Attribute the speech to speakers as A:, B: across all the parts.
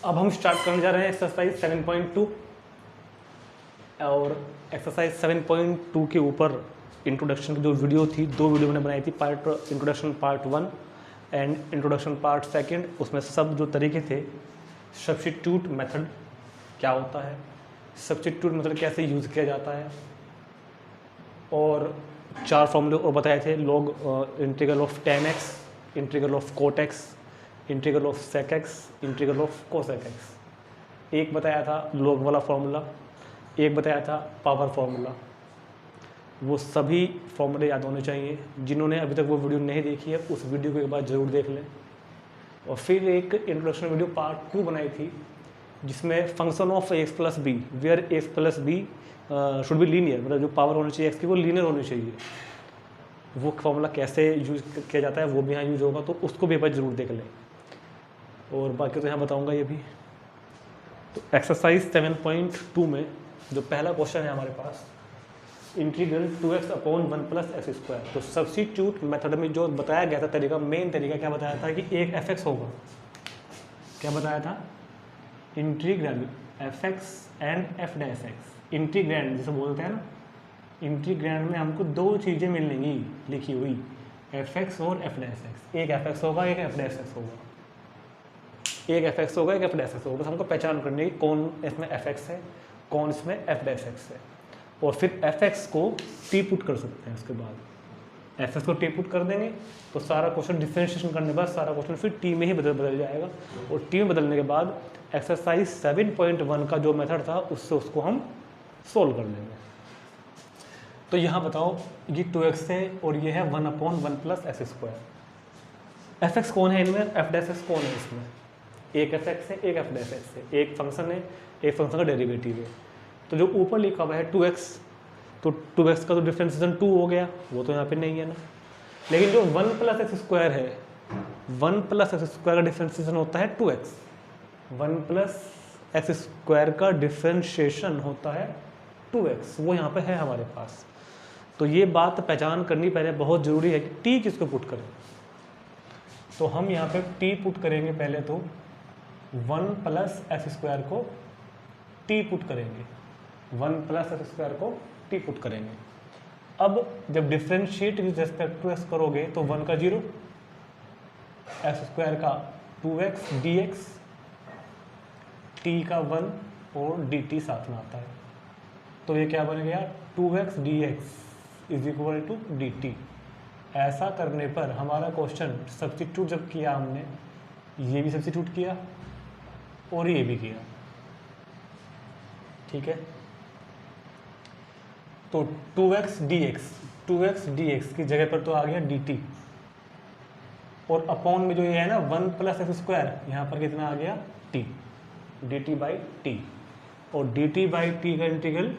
A: अब हम स्टार्ट करने जा रहे हैं एक्सरसाइज 7.2 और एक्सरसाइज 7.2 के ऊपर इंट्रोडक्शन की जो वीडियो थी, 2 वीडियो मैंने बनाई थी, part introduction part 1 and introduction part 2। उसमें सब जो तरीके थे, सब्स्टिट्यूट मेथड क्या होता है, सब्स्टिट्यूट मेथड कैसे यूज़ किया जाता है, और 4 फॉर्मूले और बताए थे, log integral of tan x, integral of cot x, integral of sec x, integral of cosec x। एक बताया था लॉग वाला फॉर्मूला, एक बताया था पावर फॉर्मूला। वो सभी फॉर्मूले याद होने चाहिए। जिन्होंने अभी तक वो वीडियो नहीं देखी है उस वीडियो को एक बार ज़रूर देख लें। और फिर एक इंट्रोडक्शन वीडियो पार्ट 2 बनाई थी जिसमें function of x plus b where x plus b should be linear, मतलब जो पावर होनी चाहिए एक्स की वो लीनियर होनी चाहिए। वो फॉर्मूला कैसे यूज किया जाता है वो भी यहाँ यूज होगा, तो उसको भी एक बार जरूर देख लें। और बाकी तो यहाँ बताऊँगा ये भी। तो एक्सरसाइज 7.2 में जो पहला क्वेश्चन है हमारे पास, integral 2x upon 1 plus x square. तो सब्स्टिट्यूट मेथड में जो बताया गया था तरीका, मेन तरीका क्या बताया था कि एक fx होगा। क्या बताया था? Integral fx and f dash x। Integrand जिसे बोलते हैं ना, इंटीग्रैंड में हमको 2 चीज़ें मिलेंगी लिखी हुई, fx और f डैश x। एक fx होगा, एक f डैश x होगा। एक fx होगा, एक f डैश x होगा। बस हमको पहचान करनी है कौन इसमें fx है, कौन इसमें f डैश x है। और फिर fx को t पुट कर सकते हैं। उसके बाद fx को t पुट कर देंगे तो सारा क्वेश्चन डिफरेंशिएशन करने के बाद सारा क्वेश्चन फिर t में ही बदल जाएगा। और t में बदलने के बाद एक्सरसाइज 7.1 का जो मेथड था उससे उसको हम सोल्व कर लेंगे। तो यहाँ बताओ, ये 2x है और ये है 1 upon 1 plus x square. fx कौन है इनमें, f डैश x कौन है इसमें? एक fx है, एक f डैश x है। एक फंक्शन है, एक फंक्शन का डेरिवेटिव है। तो जो ऊपर लिखा हुआ है 2x, तो 2x का तो डिफरेंशिएशन 2 हो गया, वो तो यहाँ पे नहीं है ना। लेकिन जो 1 प्लस एक्स स्क्वायर है, 1 प्लस एक्स स्क्वायर का डिफरेंशिएशन होता है 2x। 1 प्लस एक्स स्क्वायर का डिफरेंशिएशन होता है 2x, वो यहाँ पे है हमारे पास। तो ये बात पहचान करनी पहले बहुत ज़रूरी है कि t किसको पुट करें। तो हम यहाँ पे t पुट करेंगे पहले, तो 1 प्लस एक्स स्क्वायर को t पुट करेंगे, 1 प्लस एक्स स्क्वायर को t पुट करेंगे। अब जब differentiate with respect to x करोगे तो 1 का 0, एक्स स्क्वायर का 2x dx, t का 1 और dt साथ में आता है। तो ये क्या बन गया, 2x dx is equal to dt। ऐसा करने पर हमारा क्वेश्चन सब्स्टिट्यूट जब किया हमने, ये भी सब्स्टिट्यूट किया और ये भी किया, ठीक है। तो 2x dx की जगह पर तो आ गया dt, और अपॉन में जो ये है ना 1 प्लस एक्स स्क्वायर, यहाँ पर कितना आ गया t, dt बाई टी। और dt बाई टी का integral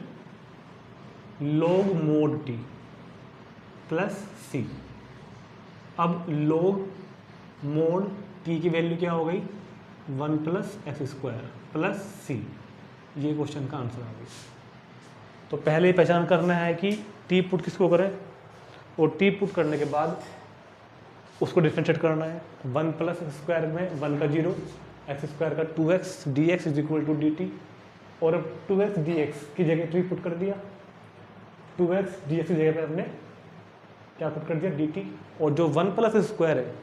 A: log mod t plus c। अब log mod t की वैल्यू क्या हो गई, 1 plus x square plus c। ये क्वेश्चन का आंसर आ गया। तो पहले पहचान करना है कि t पुट किसको करें, और t पुट करने के बाद उसको डिफरेंशिएट करना है। 1 प्लस एक्स स्क्वायर में 1 का 0, एक्स स्क्वायर का 2x dx is equal to dt। और अब 2x dx की जगह t पुट कर दिया, 2x dx की जगह पे हमने क्या पुट कर दिया, dt। और जो 1 प्लस एक्स स्क्वायर है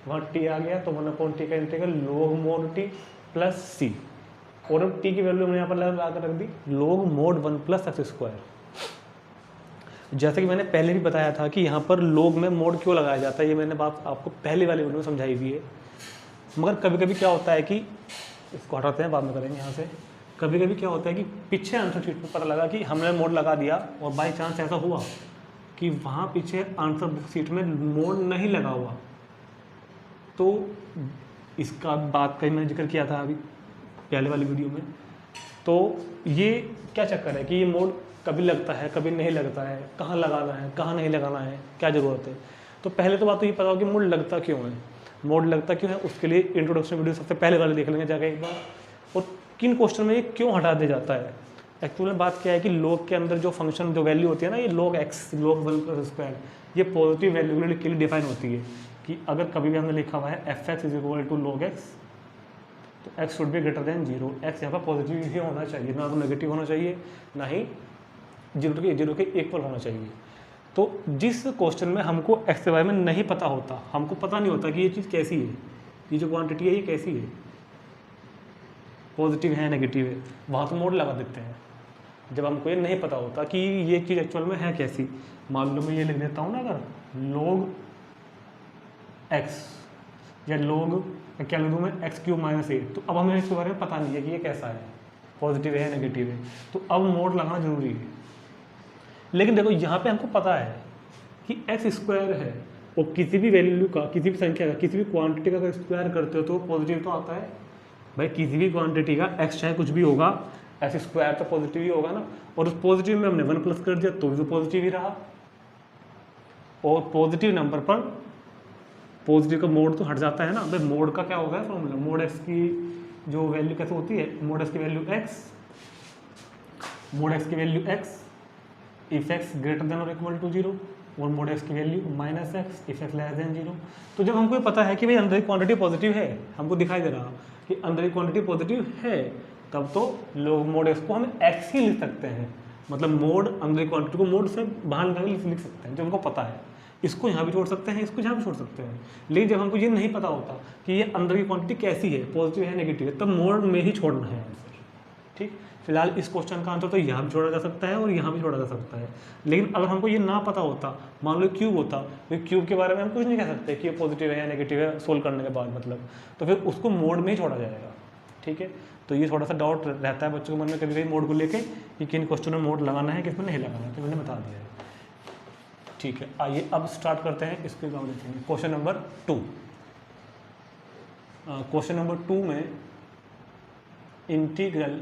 A: वहाँ t आ गया, तो 1 अपॉन टी का integral log mod t plus c। और अब t की वैल्यू हमने यहाँ पर लगा कर रख दी, log mod 1 plus x square. जैसे कि मैंने पहले भी बताया था कि यहाँ पर log में mod क्यों लगाया जाता है, ये मैंने बात आपको पहले वाली वीडियो में समझाई हुई है। मगर कभी कभी क्या होता है कि, इसको हटाते हैं बाद में करेंगे यहाँ से, कभी कभी क्या होता है कि पीछे आंसर शीट में पता लगा कि हमने मोड लगा दिया और बाई चांस ऐसा हुआ कि वहाँ पीछे आंसर शीट में मोड नहीं लगा हुआ। तो इसका बात कहीं मैंने जिक्र किया था अभी पहले वाली वीडियो में। तो ये क्या चक्कर है कि ये मोड कभी लगता है कभी नहीं लगता है, कहाँ लगाना है कहाँ नहीं लगाना है, क्या ज़रूरत है। तो पहले तो बात तो ये पता हो कि मोड लगता क्यों है, मोड लगता क्यों है, उसके लिए इंट्रोडक्शन वीडियो सबसे पहले वाले देख लेंगे जाकर एक बार। और किन क्वेश्चन में ये क्यों हटा दिया जाता है। एक्चुअली में बात क्या है कि log के अंदर जो फंक्शन जो वैल्यू होती है ना, ये log x log 1 plus square, ये पॉजिटिव वैल्यू के लिए डिफाइन होती है कि अगर कभी भी हमने लिखा हुआ है f x is equal to log x, तो x should be greater than 0, x यहाँ पर पॉजिटिव ही होना चाहिए, ना तो नेगेटिव होना चाहिए, ना ही जीरो के इक्वल होना चाहिए। तो जिस क्वेश्चन में हमको x के बारे में नहीं पता होता, हमको पता नहीं होता कि ये चीज़ कैसी है, ये जो क्वांटिटी है ये कैसी है, पॉजिटिव है नेगेटिव है, वहाँ तो मोड लगा देते हैं। जब हमको ये नहीं पता होता कि ये चीज़ एक्चुअल में है कैसी, मान लो मैं ये लिख देता हूँ ना, अगर log x या log क्या लिख दूँ मैं x³ - 8, तो अब हमें इसके बारे में पता नहीं है कि ये कैसा है, पॉजिटिव है नेगेटिव है, तो अब मोड लगाना जरूरी है। लेकिन देखो यहाँ पे हमको पता है कि x² है, और किसी भी वैल्यू का, किसी भी संख्या का, किसी भी क्वांटिटी का अगर स्क्वायर करते हो तो पॉजिटिव तो आता है भाई। किसी भी क्वांटिटी का x चाहे कुछ भी होगा, x² तो पॉजिटिव ही होगा ना, और उस पॉजिटिव में हमने 1 प्लस कर दिया तो भी तो पॉजिटिव ही रहा। और पॉजिटिव नंबर पर पॉजिटिव का मोड तो हट जाता है ना भाई। मोड का क्या होगा फॉर्मूला, मोड x की जो वैल्यू कैसे होती है, मोड x की वैल्यू x, मोड x की value x if x greater than और इक्वल टू 0, और मोड x की value -x if x less than 0। तो जब हमको ये पता है कि भाई अंदर की क्वांटिटी पॉजिटिव है, हमको दिखाई दे रहा कि अंदर की क्वांटिटी पॉजिटिव है, तब तो लोग मोड x को हम x ही लिख सकते हैं, मतलब मोड अंदर की क्वांटिटी को मोड से बाहर निकाल लिख सकते हैं, जो हमको पता है। इसको यहाँ भी छोड़ सकते हैं, इसको यहाँ भी छोड़ सकते हैं। लेकिन जब हमको ये नहीं पता होता कि ये अंदर की क्वांटिटी कैसी है, पॉजिटिव है नेगेटिव है, तब मोड में ही छोड़ना है आंसर। ठीक, फिलहाल इस क्वेश्चन का आंसर तो यहाँ भी छोड़ा जा सकता है और यहाँ भी छोड़ा जा सकता है। लेकिन अगर हमको ये ना पता होता, मान लो क्यूब होता, तो क्यूब के बारे में हम कुछ नहीं कह सकते कि ये पॉजिटिव है या नेगेटिव है सोल्व करने के बाद, मतलब तो फिर उसको मोड में ही छोड़ा जाएगा। ठीक है, तो ये थोड़ा सा डाउट रहता है बच्चों के मन में कभी कभी मोड को लेके कि किन क्वेश्चन में मोड लगाना है, किस में नहीं लगाना है, तो मैंने बता दिया है। ठीक है, आइए अब स्टार्ट करते हैं इसके काम देखेंगे। क्वेश्चन नंबर 2, क्वेश्चन नंबर 2 में इंटीग्रल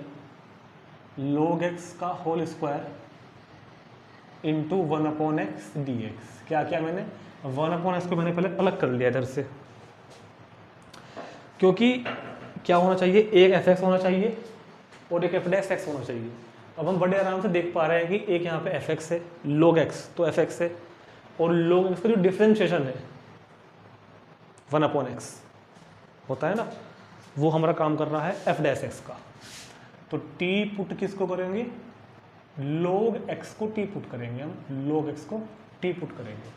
A: log x का whole square into 1/x dx। क्या क्या मैंने 1/x को मैंने पहले अलग कर लिया इधर से, क्योंकि क्या होना चाहिए, एक fx होना चाहिए और एक f' होना चाहिए। अब हम बड़े आराम से देख पा रहे हैं कि एक यहाँ पे fx है, log x तो fx है, और log x का जो डिफ्रेंशिएशन है 1/x होता है ना, वो हमारा काम कर रहा है f' का। तो t पुट किसको करेंगे, log x को t पुट करेंगे हम, log x को t पुट करेंगे।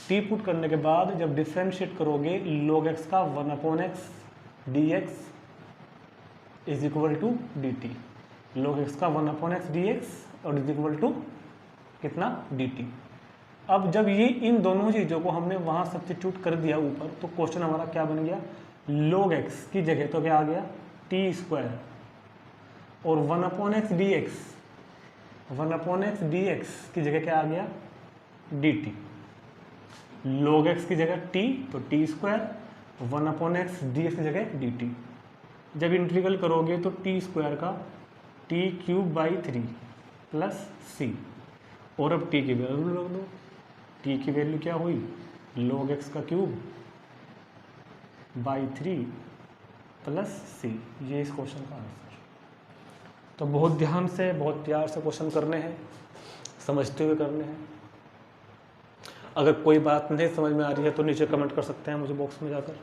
A: t पुट करने के बाद जब डिफ्रेंशिएट करोगे log x का 1/x dx is equal to dt, log x का 1/x dx और इज इक्वल टू कितना dt। अब जब ये इन दोनों चीज़ों को हमने वहाँ सब्स्टिट्यूट कर दिया ऊपर, तो क्वेश्चन हमारा क्या बन गया, log x की जगह तो क्या आ गया t² और 1/x dx, 1/x dx की जगह क्या आ गया dt। log x की जगह t तो t², 1/x dx की जगह dt। जब इंटीग्रल करोगे तो t² का t³/3 प्लस c, और अब t की वैल्यू रख दो, t की वैल्यू क्या हुई log x का क्यूब बाई 3 प्लस c। ये इस क्वेश्चन का आंसर। तो बहुत ध्यान से, बहुत प्यार से क्वेश्चन करने हैं, समझते हुए करने हैं। अगर कोई बात नहीं समझ में आ रही है तो नीचे कमेंट कर सकते हैं मुझे बॉक्स में जाकर।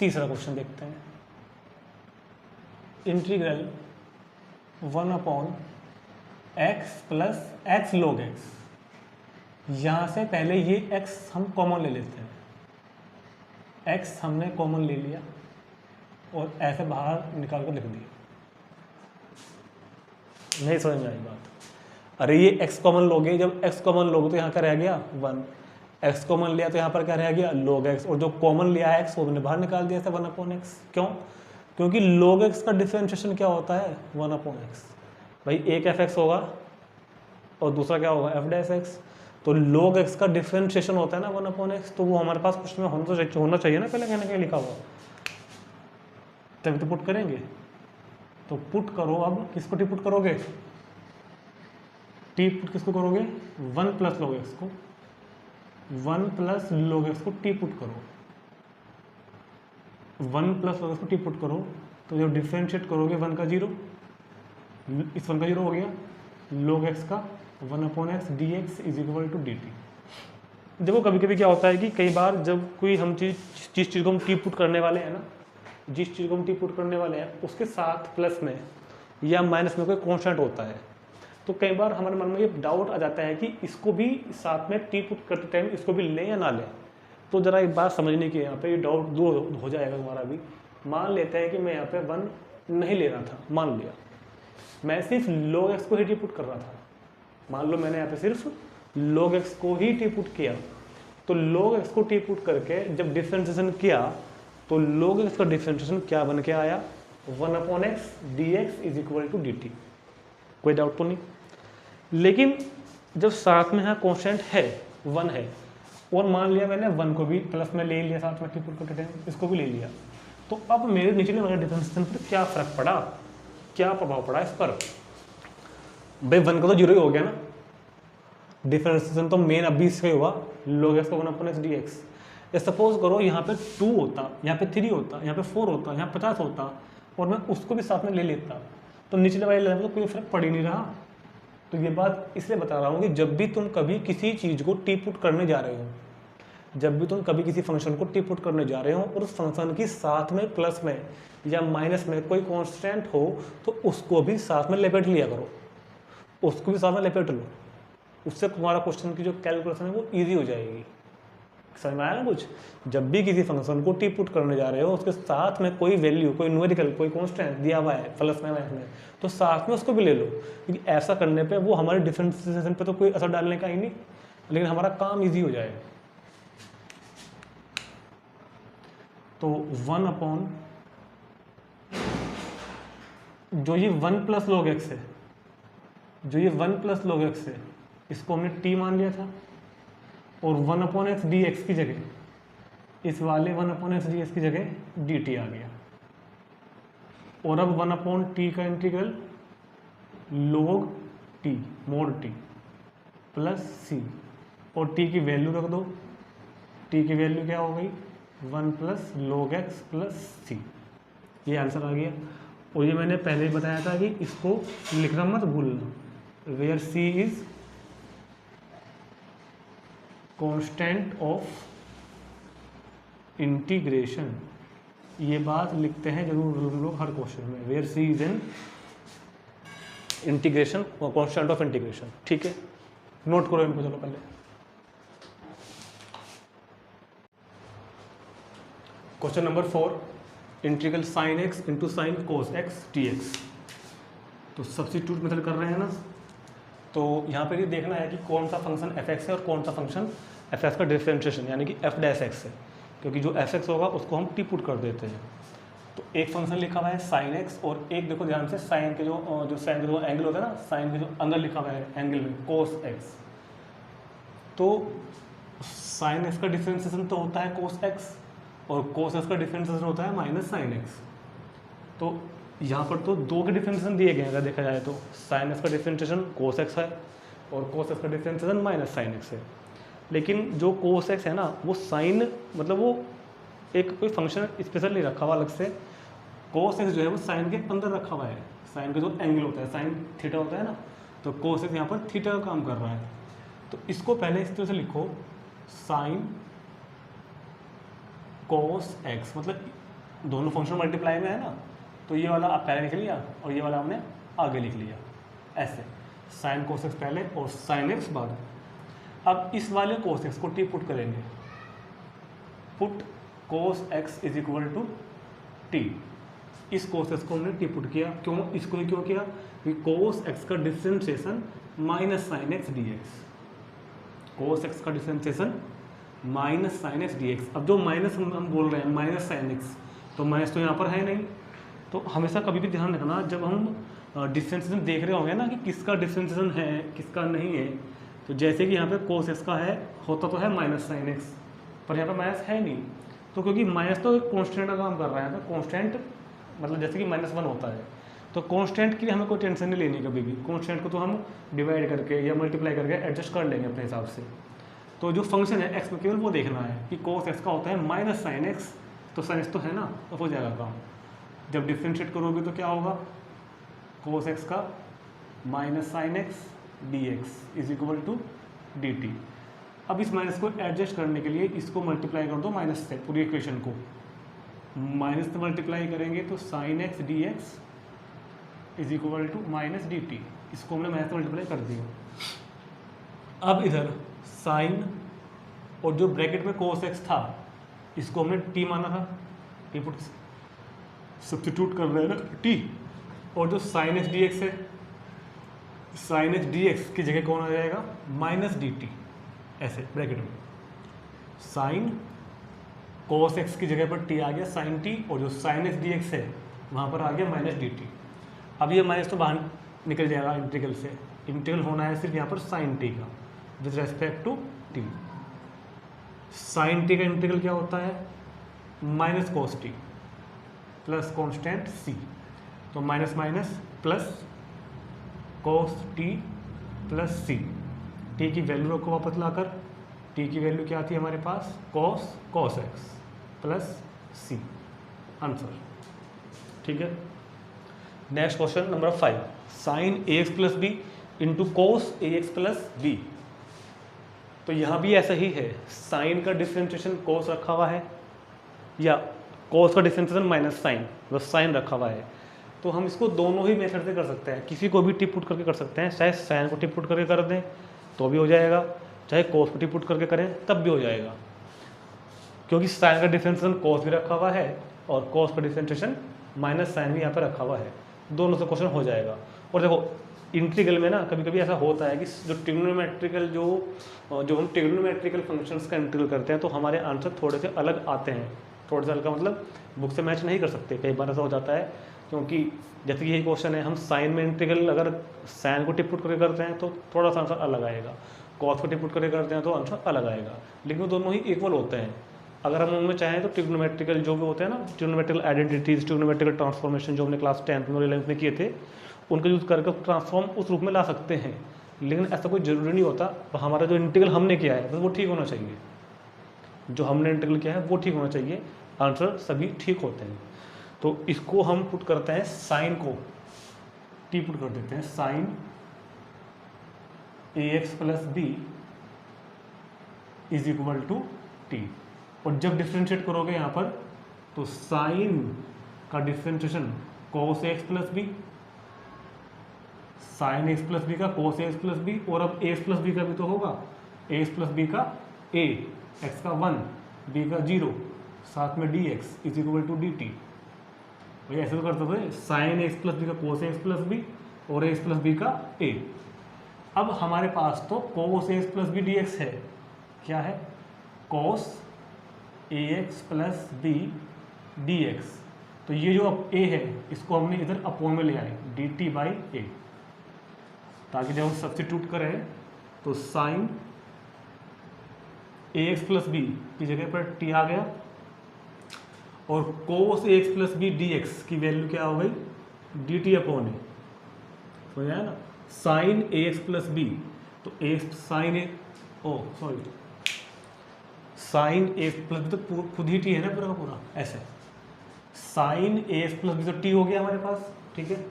A: तीसरा क्वेश्चन देखते हैं, integral 1/x plus x log x। यहाँ से पहले ये x हम कॉमन ले लेते हैं, x हमने कॉमन ले लिया और ऐसे बाहर निकाल कर लिख दिया। नहीं समझ में आई बात, अरे ये x कॉमन लोगे, जब x कॉमन लोगे तो यहाँ क्या रह गया 1, x कॉमन लिया तो यहाँ पर क्या रह गया log x, और जो कॉमन लिया है x वो मैंने बाहर निकाल दिया था 1/x। क्यों, क्योंकि log x का डिफरेंशिएशन क्या होता है 1/x। भाई एक fx होगा और दूसरा क्या होगा f', तो log x का डिफरेंशिएशन होता है ना 1/x, तो वो हमारे पास कुछ में होना चाहिए ना, पहले कहने के लिखा हुआ, तभी तो पुट करेंगे। तो पुट करो, अब किसको टी पुट करोगे, टी पुट किसको करोगे 1 प्लस log x को, 1 प्लस log x को टी पुट करो, 1 प्लस log x को टी पुट करो, तो जब डिफरेंशिएट करोगे 1 का 0, इस 1 का 0 हो गया, log x का 1/x dx is equal to dt। देखो कभी कभी क्या होता है कि कई बार जब कोई हम चीज़ को हम टी पुट करने वाले हैं ना, जिस चीज़ को हम टी पुट करने वाले हैं उसके साथ प्लस में या माइनस में कोई कॉन्स्टेंट होता है। तो कई बार हमारे मन में ये डाउट आ जाता है कि इसको भी साथ में टी पुट करते टाइम इसको भी लें या ना लें। तो ज़रा एक बात समझने की, यहाँ पे ये डाउट दूर हो जाएगा हमारा भी। मान लेते हैं कि मैं यहाँ पे 1 नहीं ले रहा था, मान लिया मैं सिर्फ log x को ही टी पुट कर रहा था। मान लो मैंने यहाँ पे सिर्फ log x को ही टी पुट किया, तो log x को टी पुट करके जब डिफरेंशिएशन किया तो log x का डिफरेंशिएशन क्या बन के आया, 1/x dx is equal to dt। कोई डाउट तो नहीं। लेकिन जब साथ में यहाँ कॉन्स्टेंट है 1 है और मान लिया मैंने 1 को भी प्लस में ले लिया, साथ में टी पुट करते टाइम इसको भी ले लिया, तो अब मेरे निचले वाले डिफरेंशिएशन पर क्या फर्क पड़ा, क्या प्रभाव पड़ा इस पर? भाई 1 का तो 0 ही हो गया ना, डिफरेंशिएशन तो मेन अभी इसका हुआ log x का 1/x dx। सपोज करो यहाँ पे 2 होता, यहाँ पे 3 होता, यहाँ पे 4 होता, यहाँ 50 होता और मैं उसको भी साथ में ले लेता, तो निचले वाले लेवल पर कोई फर्क पड़ ही नहीं रहा। तो ये बात इसलिए बता रहा हूँ कि जब भी तुम कभी किसी चीज़ को टी पुट करने जा रहे हो, जब भी तुम कभी किसी फंक्शन को टी पुट करने जा रहे हो और उस फंक्शन की साथ में प्लस में या माइनस में कोई कांस्टेंट हो, तो उसको भी साथ में लपेट लिया करो, उसको भी साथ में लपेट लो। उससे तुम्हारा क्वेश्चन की जो कैलकुलेशन है वो ईजी हो जाएगी। समझ में आया ना कुछ? जब भी किसी फंक्शन को टी पुट करने जा रहे हो उसके साथ में कोई वैल्यू, कोई न्यूमेरिकल, कोई कांस्टेंट दिया हुआ है प्लस में माइनस में, तो साथ में उसको भी ले लो, क्योंकि ऐसा करने पे वो हमारे डिफरेंशिएशन पे तो कोई असर डालने का ही नहीं, लेकिन हमारा काम ईजी हो जाएगा। तो 1 जो ये 1 प्लस log x है, जो ये 1 प्लस log x है, इसको हमने t मान लिया था और 1/x dx की जगह इस वाले 1/x dx की जगह dt आ गया। और अब 1/t का integral log t mod t plus c, और t की वैल्यू रख दो, t की वैल्यू क्या हो गई 1 plus log x plus c। ये आंसर आ गया। और ये मैंने पहले ही बताया था कि इसको लिखना मत भूलना, where c is constant of integration. ये बात लिखते हैं जरूर हम लोग हर क्वेश्चन में, where c is an integration constant of integration. ठीक है, नोट करो इनको। चलो पहले question number 4, integral sine x into sine cos x dx। तो सब्स्टिट्यूट मेथड कर रहे हैं ना, तो यहाँ पर ये देखना है कि कौन सा फंक्शन f(x) है और कौन सा फंक्शन f(x) का डिफरेंशिएशन यानी कि f'(x) है, क्योंकि जो f(x) होगा उसको हम टी पुट कर देते हैं। तो एक फंक्शन लिखा हुआ है साइन x और एक देखो ध्यान से साइन के जो साइन का जो एंगल होता है ना, साइन के जो अंदर लिखा हुआ है एंगल में कोस x। तो साइन x का डिफरेंशिएशन तो होता है कोस x और कोस x का डिफरेंशिएशन होता है माइनस साइन x। तो यहाँ पर तो 2 के डिफरेंशिएशन दिए गए हैं अगर देखा जाए तो, साइन x का डिफरेंशिएशन कोस x है और कोस x का डिफरेंशिएशन माइनस साइन x है। लेकिन जो कोस x है ना वो साइन मतलब वो एक कोई फंक्शन स्पेशल नहीं रखा हुआ अलग से, कोस x जो है वो साइन के अंदर रखा हुआ है। साइन का जो एंगल होता है, साइन थीटा होता है ना, तो कोस x यहाँ पर थीटा का काम कर रहा है। तो इसको पहले इस तरह से लिखो, साइन कोस x, मतलब दोनों फंक्शन मल्टीप्लाई में है ना, तो ये वाला आप पहले लिख लिया और ये वाला हमने आगे लिख लिया ऐसे, साइन कोस x पहले और साइन x बाद। अब इस वाले कोस x को टी पुट करेंगे, put cos x is equal to t. इस कोस x को हमने टी पुट किया, क्यों इसको ही क्यों किया, क्योंकि कोस x का differentiation minus sine x dx, cos x का differentiation minus sine x dx। अब जो माइनस हम बोल रहे हैं माइनस साइन x, तो माइनस तो यहाँ पर है नहीं, तो हमेशा कभी भी ध्यान रखना जब हम डिफरेंशिएशन देख रहे होंगे ना कि किसका डिफरेंशिएशन है किसका नहीं है। तो जैसे कि यहाँ पे कोस x का है, होता तो है माइनस साइन x, पर यहाँ पे माइनस है नहीं, तो क्योंकि माइनस तो कांस्टेंट का काम कर रहा है, तो कांस्टेंट मतलब जैसे कि -1 होता है, तो कांस्टेंट की हमें कोई टेंशन नहीं लेनी कभी भी। कांस्टेंट को तो हम डिवाइड करके या मल्टीप्लाई करके एडजस्ट कर लेंगे अपने हिसाब से। तो जो फंक्शन है x में केवल वो देखना है कि कोस x का होता है माइनस साइन x, तो साइन x तो है ना, तो हो जाएगा काम। जब डिफ्रेंशिएट करोगे तो क्या होगा, कोस x का minus sine x dx is equal to dt। अब इस माइनस को एडजस्ट करने के लिए इसको मल्टीप्लाई कर दो माइनस से पूरी इक्वेशन को, माइनस से मल्टीप्लाई करेंगे तो sine x d x is equal to minus d t, इसको हमने माइनस से मल्टीप्लाई कर दिया। अब इधर साइन और जो ब्रैकेट में कोस एक्स था इसको हमने टी माना था, टी पुट सब्स्टिट्यूट कर रहे हैं ना टी, और जो साइन एक्स डी एक्स है, साइन एक्स डी एक्स की जगह कौन आ जाएगा, माइनस डी टी, ऐसे ब्रैकेट में साइन कोस एक्स की जगह पर टी आ गया साइन टी, और जो साइन एक्स डी एक्स है वहाँ पर आ गया माइनस डी टी। अब ये माइनस तो बाहर निकल जाएगा इंटीग्रल से, इंटीग्रल होना है सिर्फ यहाँ पर साइन टी का with respect to t. Sine t का इंटीग्रल क्या होता है, minus cos t plus constant c, तो minus minus plus cos t plus c, t की वैल्यू को वापस लाकर, टी की वैल्यू क्या थी हमारे पास, cos x plus c, answer. ठीक है, next question number 5, sine a x plus b into cos a x plus b. तो यहाँ भी ऐसा ही है, साइन का डिफरेंशिएशन कोस रखा हुआ है या कोस का डिफरेंशिएशन माइनस साइन, बस साइन रखा हुआ है, तो हम इसको दोनों ही मेथड से कर सकते हैं, किसी को भी टिप पुट करके कर सकते हैं, चाहे साइन को टिप पुट करके कर दें तो भी हो जाएगा, चाहे कोस को टिप पुट करके करें तब भी हो जाएगा, क्योंकि साइन का डिफरेंशिएशन कोस भी रखा हुआ है और कोस का डिफरेंशिएशन माइनस साइन भी यहाँ पर रखा हुआ है, दोनों से क्वेश्चन हो जाएगा। और देखो इंटीग्रल में ना कभी कभी ऐसा होता है कि जो ट्रिग्नोमेट्रिकल जो हम ट्रिग्नोमेट्रिकल फंक्शंस का इंटीग्रल करते हैं तो हमारे आंसर थोड़े से अलग आते हैं, थोड़े से अलग का मतलब बुक से मैच नहीं कर सकते, कई बार ऐसा हो जाता है, क्योंकि जैसे कि यही क्वेश्चन है, हम साइन में इंटीग्रल अगर साइन को टिप पुट करके करते हैं तो थोड़ा सा आंसर अलग आएगा, कॉस को टिप पुट करके करते हैं तो आंसर अलग आएगा, लेकिन वो दोनों ही इक्वल होते हैं। अगर हम उनमें चाहें तो ट्रिग्नोमेट्रिकल जो भी होते हैं ना, ट्रिग्नोमेट्रिकल आइडेंटिटीज, ट्रिग्नोमेट्रिकल ट्रांसफॉर्मेशन जो हमने क्लास 10th में और 11th में किए थे, उनका यूज़ करके ट्रांसफॉर्म उस रूप में ला सकते हैं, लेकिन ऐसा कोई ज़रूरी नहीं होता। तो हमारा जो इंटीग्रल हमने किया है वो ठीक होना चाहिए, जो हमने इंटीग्रल किया है वो ठीक होना चाहिए, आंसर सभी ठीक होते हैं। तो इसको हम पुट करते हैं, साइन को टी पुट कर देते हैं, sine a x plus b is equal to t, और जब डिफ्रेंशिएट करोगे यहाँ पर तो साइन का differentiation cos x plus b, sine x plus b का कोस एक्स प्लस बी, और अब एक्स प्लस बी का भी तो होगा, एक्स प्लस बी का ए, एक्स का 1, बी का 0, साथ में d x is equal to d t. भाई ऐसे तो करते थे, साइन एक्स प्लस बी का कोस एक्स प्लस बी और एक्स प्लस बी का ए। अब हमारे पास तो cos x plus b d x है, क्या है, cos a x plus b d x, तो ये जो अब ए है इसको हमने इधर अपॉन में ले आए डी टी बाई ए, ताकि जब हम सब्स्टिट्यूट करें तो sine a x plus b की जगह पर टी आ गया, और cos a x plus b d x की वैल्यू क्या हो गई, डी टी अपॉन ए, हो जाए ना, sign a x plus b, तो ए sign A, O sorry, sign a x plus b तो खुद ही टी है ना पूरा का पूरा, ऐसे sine a x plus b तो टी हो गया हमारे पास, ठीक है,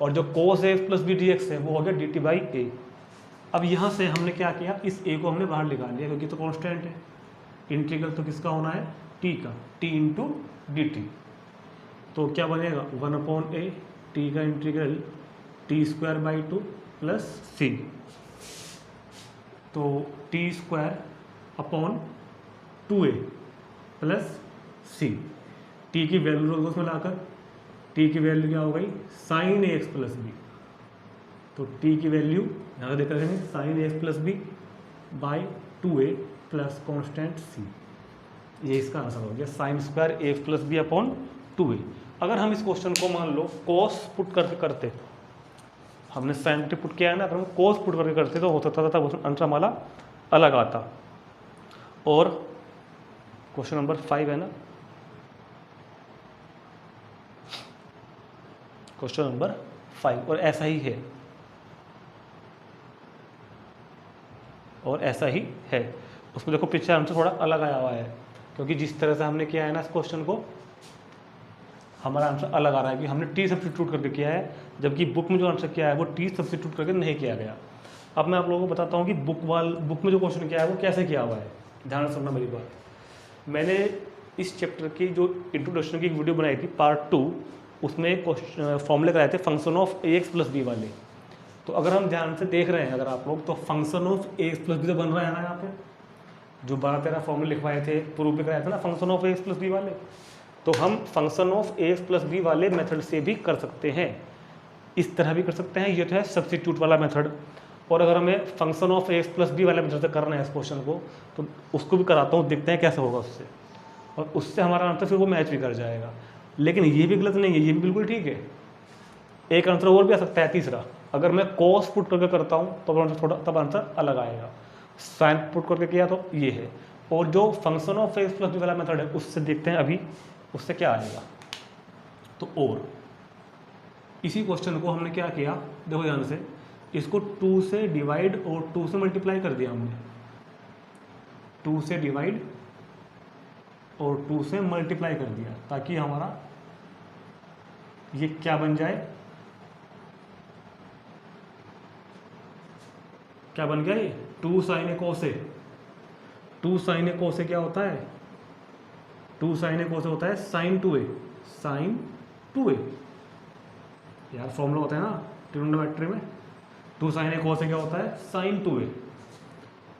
A: और जो cos a x plus b d x है वो हो गया डी टी बाई ए। अब यहाँ से हमने क्या किया, इस ए को हमने बाहर निकाल लिया क्योंकि तो कॉन्स्टेंट है, इंटीग्रल तो किसका होना है, टी का, टी इंटू डी टी, तो क्या बनेगा 1/a, टी का integral t square by 2 plus c, तो t square upon 2a plus c, t की वैल्यू रोज में लाकर, टी की वैल्यू क्या हो गई, sine a x plus b, तो टी की वैल्यू यहाँ देख रहे हैं sine a x plus b by 2a plus constant c, ये इसका आंसर हो गया, sine square a x plus b upon 2a। अगर हम इस क्वेश्चन को मान लो कोस पुट करके करते, हमने साइन पुट किया है ना, अगर हम कोस पुट करके करते तो हो सकता था आंसर हमारा अलग आता। और क्वेश्चन नंबर 5 है ना, क्वेश्चन नंबर 5, और ऐसा ही है, और ऐसा ही है, उसमें देखो पीछे आंसर थोड़ा अलग आया हुआ है, क्योंकि जिस तरह से हमने किया है ना इस क्वेश्चन को, हमारा आंसर अलग आ रहा है कि हमने टी सब्स्टिट्यूट करके किया है, जबकि बुक में जो आंसर किया है वो टी सब्स्टिट्यूट करके नहीं किया गया। अब मैं आप लोगों को बताता हूँ कि बुक में जो क्वेश्चन किया है वो कैसे किया हुआ है, ध्यान से सुनना मेरी बात। मैंने इस चैप्टर की जो इंट्रोडक्शन की एक वीडियो बनाई थी पार्ट 2, उसमें फॉर्मूले कराए थे function of a x plus b वाले। तो अगर हम ध्यान से देख रहे हैं अगर आप लोग, तो function of a x plus b तो बन रहा है ना यहाँ पे, जो 12-13 फॉर्मूले लिखवाए थे, प्रूव भी कराए थे ना function of a x plus b वाले। तो हम function of a x plus b वाले मेथड से भी कर सकते हैं, इस तरह भी कर सकते हैं, ये तो है सब्स्टिट्यूट वाला मेथड। और अगर हमें function of a x plus b वाले मेथड से करना है इस क्वेश्चन को, तो उसको भी कराता हूँ, देखते हैं कैसे होगा उससे, और उससे हमारा आंसर फिर वो मैच भी कर जाएगा। लेकिन ये भी गलत नहीं है, ये भी बिल्कुल ठीक है। एक आंसर और भी आ सकता है तीसरा, अगर मैं कॉस पुट करके करता हूँ तो आंसर थोड़ा, तब आंसर अलग आएगा। साइन पुट करके किया तो ये है। और जो function of a x plus b वाला मेथड है उससे देखते हैं अभी उससे क्या आएगा। तो और इसी क्वेश्चन को हमने क्या किया, देखो ध्यान से, इसको 2 से डिवाइड और 2 से मल्टीप्लाई कर दिया हमने, 2 से डिवाइड और 2 से मल्टीप्लाई कर दिया, ताकि हमारा ये क्या बन जाए, क्या बन गया ये 2 साइन ए कोस ए। 2 साइन ए कोस ए क्या होता है, 2 साइन ए कोस ए होता है साइन 2a, साइन 2a यार फॉर्मूला होता है ना ट्रिग्नोमेट्री में, 2 साइन ए कोस ए क्या होता है साइन 2a।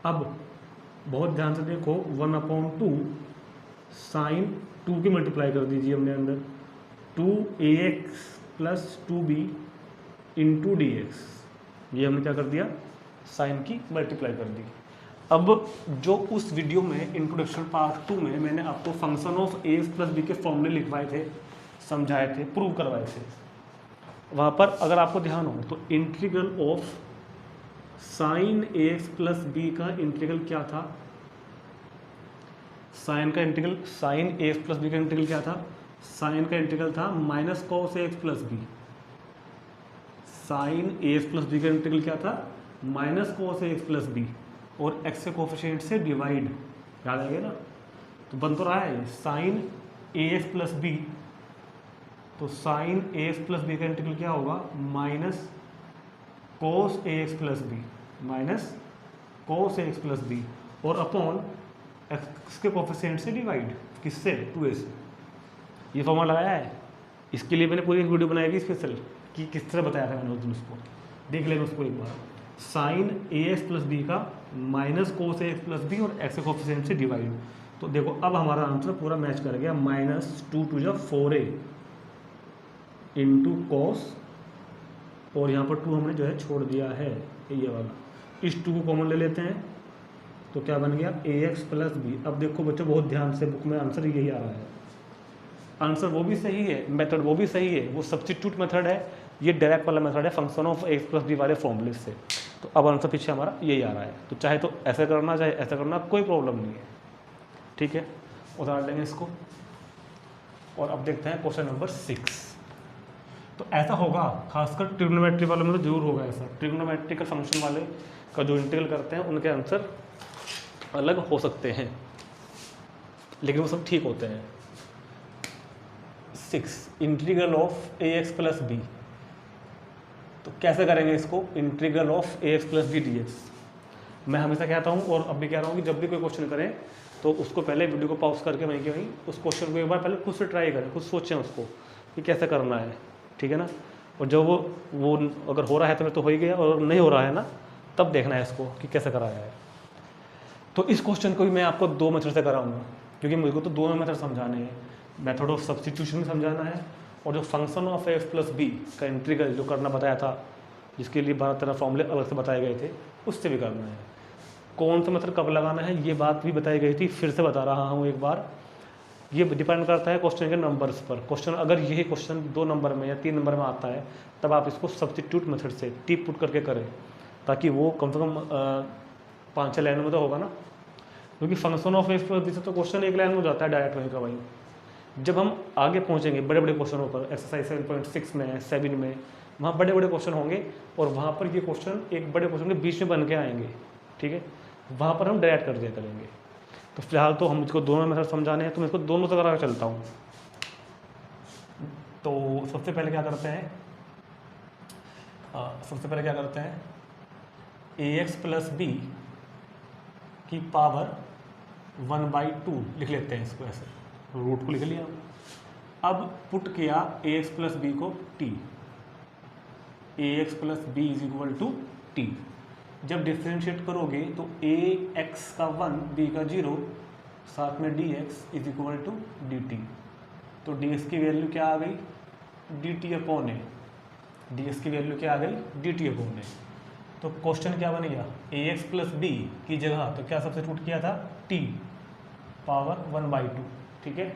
A: अब बहुत ध्यान से देखो, 1/2 साइन 2 की मल्टीप्लाई कर दीजिए हमने अंदर, 2ax plus 2b into d x, ये हमने क्या कर दिया, साइन की मल्टीप्लाई कर दी। अब जो उस वीडियो में इंट्रोडक्शन पार्ट 2 में मैंने आपको function of a x plus b के फॉर्मूले लिखवाए थे, समझाए थे, प्रूव करवाए थे, वहाँ पर अगर आपको ध्यान हो तो integral of sine a x plus b का इंटीग्रल क्या था, साइन का integral, sine a x plus b का इंटीग्रल क्या था, साइन का इंटीग्रल था minus cos a x plus b, sine a x plus b का इंटीग्रल क्या था minus cos a x plus b, और एक्स के कोफिशिएंट से डिवाइड, याद आ गया ना। तो बन तो रहा है sine a x plus b, तो sine a x plus b का इंटीग्रल क्या होगा minus cos a x plus b, minus cos a x plus b, और अपॉन एक्स के कोफिशिएंट से डिवाइड, किससे 2a से। ये फॉर्मूला लगाया है, इसके लिए मैंने पूरी एक वीडियो बनाई थी स्पेशल कि किस तरह बताया था मैंने उस दिन, उसको देख लेना उसको एक बार। Sign a x plus b का minus cos a x plus b और एक्स के कोफिशिएंट से डिवाइड। तो देखो अब हमारा आंसर पूरा मैच कर गया, माइनस 2 × 2 = 4a इंटू कॉस, और यहाँ पर 2 हमने जो है छोड़ दिया है, ये वाला, इस 2 को कॉमन ले लेते हैं तो क्या बन गया ax प्लस बी। अब देखो बच्चों बहुत ध्यान से, बुक में आंसर यही आ रहा है, आंसर वो भी सही है, मेथड वो भी सही है, वो सब्स्टिट्यूट मेथड है, ये डायरेक्ट वाला मेथड है function of x plus b वाले फॉर्मूले से। तो अब आंसर पीछे हमारा यही आ रहा है, तो चाहे तो ऐसे करना चाहे ऐसा करना, कोई प्रॉब्लम नहीं है, ठीक है। उतार लेंगे इसको, और अब देखते हैं क्वेश्चन नंबर 6। तो ऐसा होगा, खासकर ट्रिग्नोमेट्री वाले में तो जरूर होगा ऐसा, ट्रिग्नोमेट्रिकल फंक्शन वाले का जो इंटीग्रल करते हैं उनके आंसर अलग हो सकते हैं, लेकिन वो सब ठीक होते हैं। 6 integral of a x plus b, तो कैसे करेंगे इसको, integral of a x plus b d x. मैं हमेशा कहता हूँ और अब भी कह रहा हूँ कि जब भी कोई क्वेश्चन करें तो उसको पहले वीडियो को पॉज करके वहीं के वहीं उस क्वेश्चन को एक बार पहले खुद से ट्राई करें, खुद सोचें उसको कि कैसे करना है, ठीक है ना। और जब वो अगर हो रहा है तो हो ही गया, और नहीं हो रहा है ना तब देखना है इसको कि कैसे कराया है। तो इस क्वेश्चन को भी मैं आपको 2 मेथड से कराऊंगा, क्योंकि मुझे को तो दोनों मेथड समझाने हैं, मेथड ऑफ सब्स्टिट्यूशन समझाना है, और जो function of x plus b का इंटीग्रल जो करना बताया था, जिसके लिए 12-13 फॉर्मूले अलग से बताए गए थे, उससे भी करना है। कौन सा मेथड कब लगाना है ये बात भी बताई गई थी, फिर से बता रहा हूँ एक बार। ये डिपेंड करता है क्वेश्चन के नंबर्स पर। क्वेश्चन अगर यही क्वेश्चन 2 नंबर में या 3 नंबर में आता है, तब आप इसको सब्स्टिट्यूट मेथड से टी पुट करके करें, ताकि वो कम से कम 5-6 लाइन में तो होगा ना, क्योंकि function of x plus b से तो क्वेश्चन एक लाइन में हो जाता है डायरेक्ट वहीं का वहीं। जब हम आगे पहुंचेंगे बड़े बड़े क्वेश्चनों पर, एक्सरसाइज 7.6 में, 7 में, वहाँ बड़े बड़े क्वेश्चन होंगे, और वहाँ पर ये क्वेश्चन एक बड़े क्वेश्चन के बीच में बन के आएंगे, ठीक है, वहाँ पर हम डायरेक्ट कर दिया करेंगे। तो फिलहाल तो हम इसको दोनों मेथड समझाने हैं, तो मैं इसको दोनों से करा चलता हूँ। तो सबसे पहले क्या करते हैं, ax प्लस बी की पावर 1/2 लिख लेते हैं इसको ऐसे, रूट को लिख लिया। अब पुट किया ए एक्स प्लस बी को t, a x plus b is equal to t. जब डिफ्रेंशिएट करोगे तो ए एक्स का 1 बी का 0 साथ में d x is equal to d t. तो डी एक्स की वैल्यू क्या आ गई, d t upon a. D x की वैल्यू क्या आ गई, डी टी अपॉन ए। तो क्वेश्चन क्या बन गया, ए एक्स प्लस बी की जगह तो क्या सब्स्टिट्यूट किया था, टी पावर 1/2, ठीक है।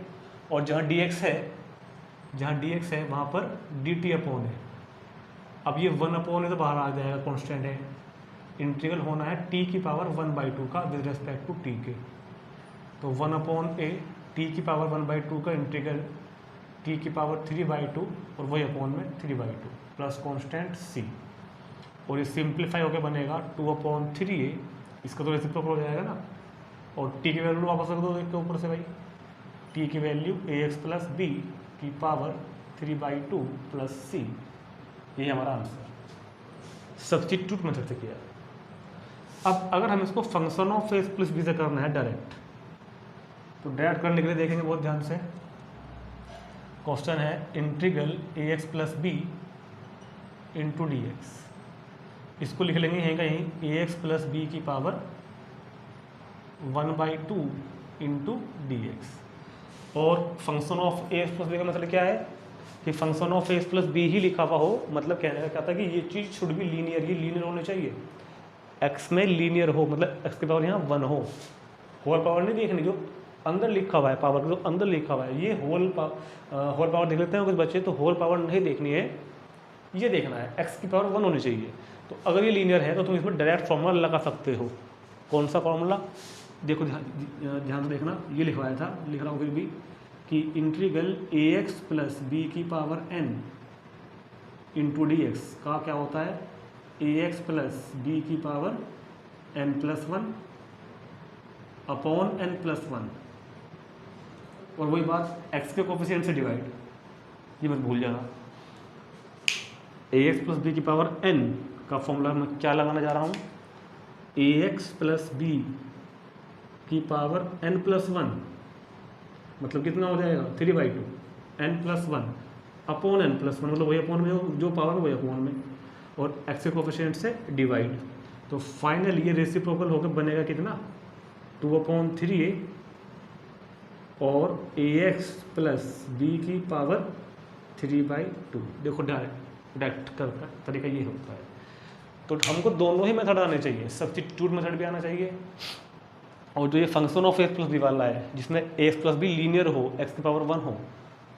A: और जहाँ डी एक्स है, जहाँ डी एक्स है वहाँ पर डी टी अपॉन है। अब ये 1 अपॉन है तो बाहर आ जाएगा, कॉन्स्टेंट है। इंटीग्रल होना है टी की पावर 1/2 का विद रेस्पेक्ट टू टी के। तो 1 अपॉन ए टी की पावर 1/2 का इंटीग्रल टी की पावर 3/2 और वही अपॉन में 3/2 प्लस कॉन्स्टेंट सी। और ये सिंप्लीफाई होकर बनेगा 2/3a, इसका तो रेसिप्रोकल हो जाएगा ना। और टी की वैल्यू वापस रख दो इसके ऊपर से भाई, टी की वैल्यू ए एक्स प्लस बी की पावर 3/2 प्लस सी, यही हमारा आंसर। सब्स्टिट्यूट मेथड से किया। अब अगर हम इसको function of x plus b से करना है डायरेक्ट, तो डायरेक्ट करने के लिए देखेंगे बहुत ध्यान से। क्वेश्चन है integral a x plus b into d x. इसको लिख लेंगे यहीं का यहीं, ए एक्स प्लस बी की पावर 1/2 इंटू डी एक्स। और function of a x plus b का मतलब क्या है कि function of a x plus b ही लिखा हुआ हो, मतलब कहने का क्या था कि ये चीज़ शुड बी लीनियर, ये लीनियर होने चाहिए। एक्स में लीनियर हो, मतलब एक्स की पावर यहाँ 1 हो। होल पावर नहीं देखनी, जो अंदर लिखा हुआ है पावर जो अंदर लिखा हुआ है, ये होल पावर देख लेते हैं कुछ बच्चे, तो होल पावर नहीं देखनी है, ये देखना है एक्स की पावर 1 होनी चाहिए। तो अगर ये लीनियर है तो तुम इसमें डायरेक्ट फॉर्मूला लगा सकते हो। कौन सा फॉर्मूला, देखो ध्यान से देखना, ये लिखवाया था, लिख रहा हूँ फिर भी, कि integral a x plus b की power n into d x का क्या होता है, ए एक्स प्लस बी की पावर n+1 अपॉन n+1, और वही बात x के कोफिशिएंट से डिवाइड, ये मत भूल जाना। ए एक्स प्लस बी की पावर n का फॉर्मूला मैं क्या लगाने जा रहा हूँ, ए एक्स प्लस बी की पावर n+1, मतलब कितना हो जाएगा 3/2, n+1 अपॉन n+1, मतलब वही अपॉन में जो पावर वही अपॉन में, और एक्स के कोफिशिएंट से डिवाइड। तो फाइनल ये रेसिप्रोकल होकर बनेगा कितना, 2/3a और ए एक्स प्लस बी की पावर 3/2। देखो डायरेक्ट का तरीका ये होता है। तो हमको दोनों ही मेथड आने चाहिए, सब्स्टिट्यूट मेथड भी आना चाहिए, और जो ये function of x plus b वाला है जिसमें एक्स प्लस बी लीनियर हो, एक्स की पावर 1 हो,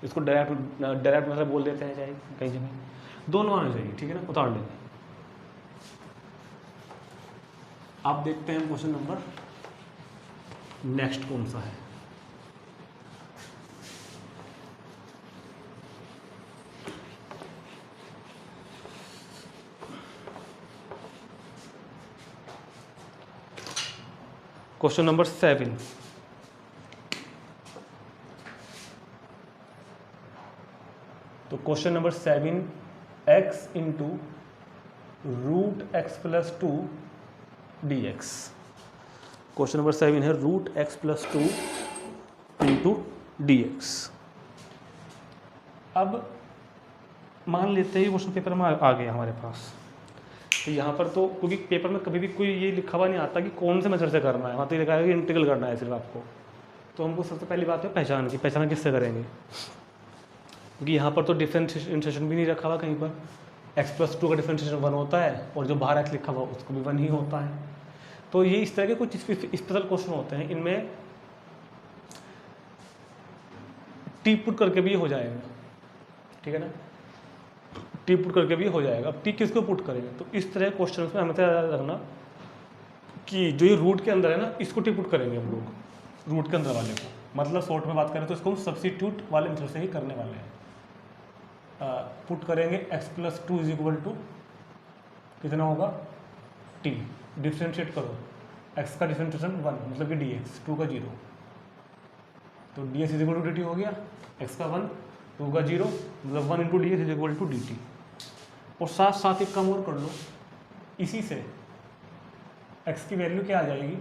A: इसको डायरेक्ट मेथड बोल देते हैं चाहे कहीं जगह, दोनों आने चाहिए, ठीक है ना। उतार लेंगे। आप देखते हैं क्वेश्चन नंबर नेक्स्ट कौन सा है। Question number 7। तो question number 7, x into root x plus 2 d x. Question number 7 है root x plus 2 into d x. अब मान लेते हैं क्वेश्चन पेपर में आ गया हमारे पास, तो यहाँ पर तो क्योंकि पेपर में कभी भी कोई ये लिखा हुआ नहीं आता कि कौन से मेथड से करना है, वहाँ तो लिखा है कि इंटीग्रल करना है सिर्फ आपको। तो हमको सबसे पहली बात है पहचान किससे करेंगे, क्योंकि यहाँ पर तो डिफरेंशिएशन भी नहीं रखा हुआ कहीं पर। x+2 का डिफरेंशिएशन 1 होता है, और जो बाहर x लिखा हुआ उसको भी 1 ही होता है। तो ये इस तरह के कुछ स्पेशल क्वेश्चन होते हैं, इनमें टी पुट करके भी हो जाएगा, ठीक है ना, टी पुट करके भी हो जाएगा। अब टी किसको पुट करेंगे, तो इस तरह क्वेश्चन में हमें याद रखना कि जो ये रूट के अंदर है ना, इसको टी पुट करेंगे हम लोग, रूट के अंदर वाले को, मतलब शॉर्ट में बात करें तो इसको हम सब्स्टिट्यूट वाले मेथड से ही करने वाले हैं। पुट करेंगे x+2 इज इक्वल टू कितना होगा t, डिफ्रेंशिएट करो, x का डिफ्रेंशिएशन 1 मतलब कि dx, 2 का 0, तो dx is equal to dt हो गया, x का 1 2 का 0 मतलब 1 into dx is equal to dt। और साथ साथ एक काम और कर लो, इसी से x की वैल्यू क्या आ जाएगी,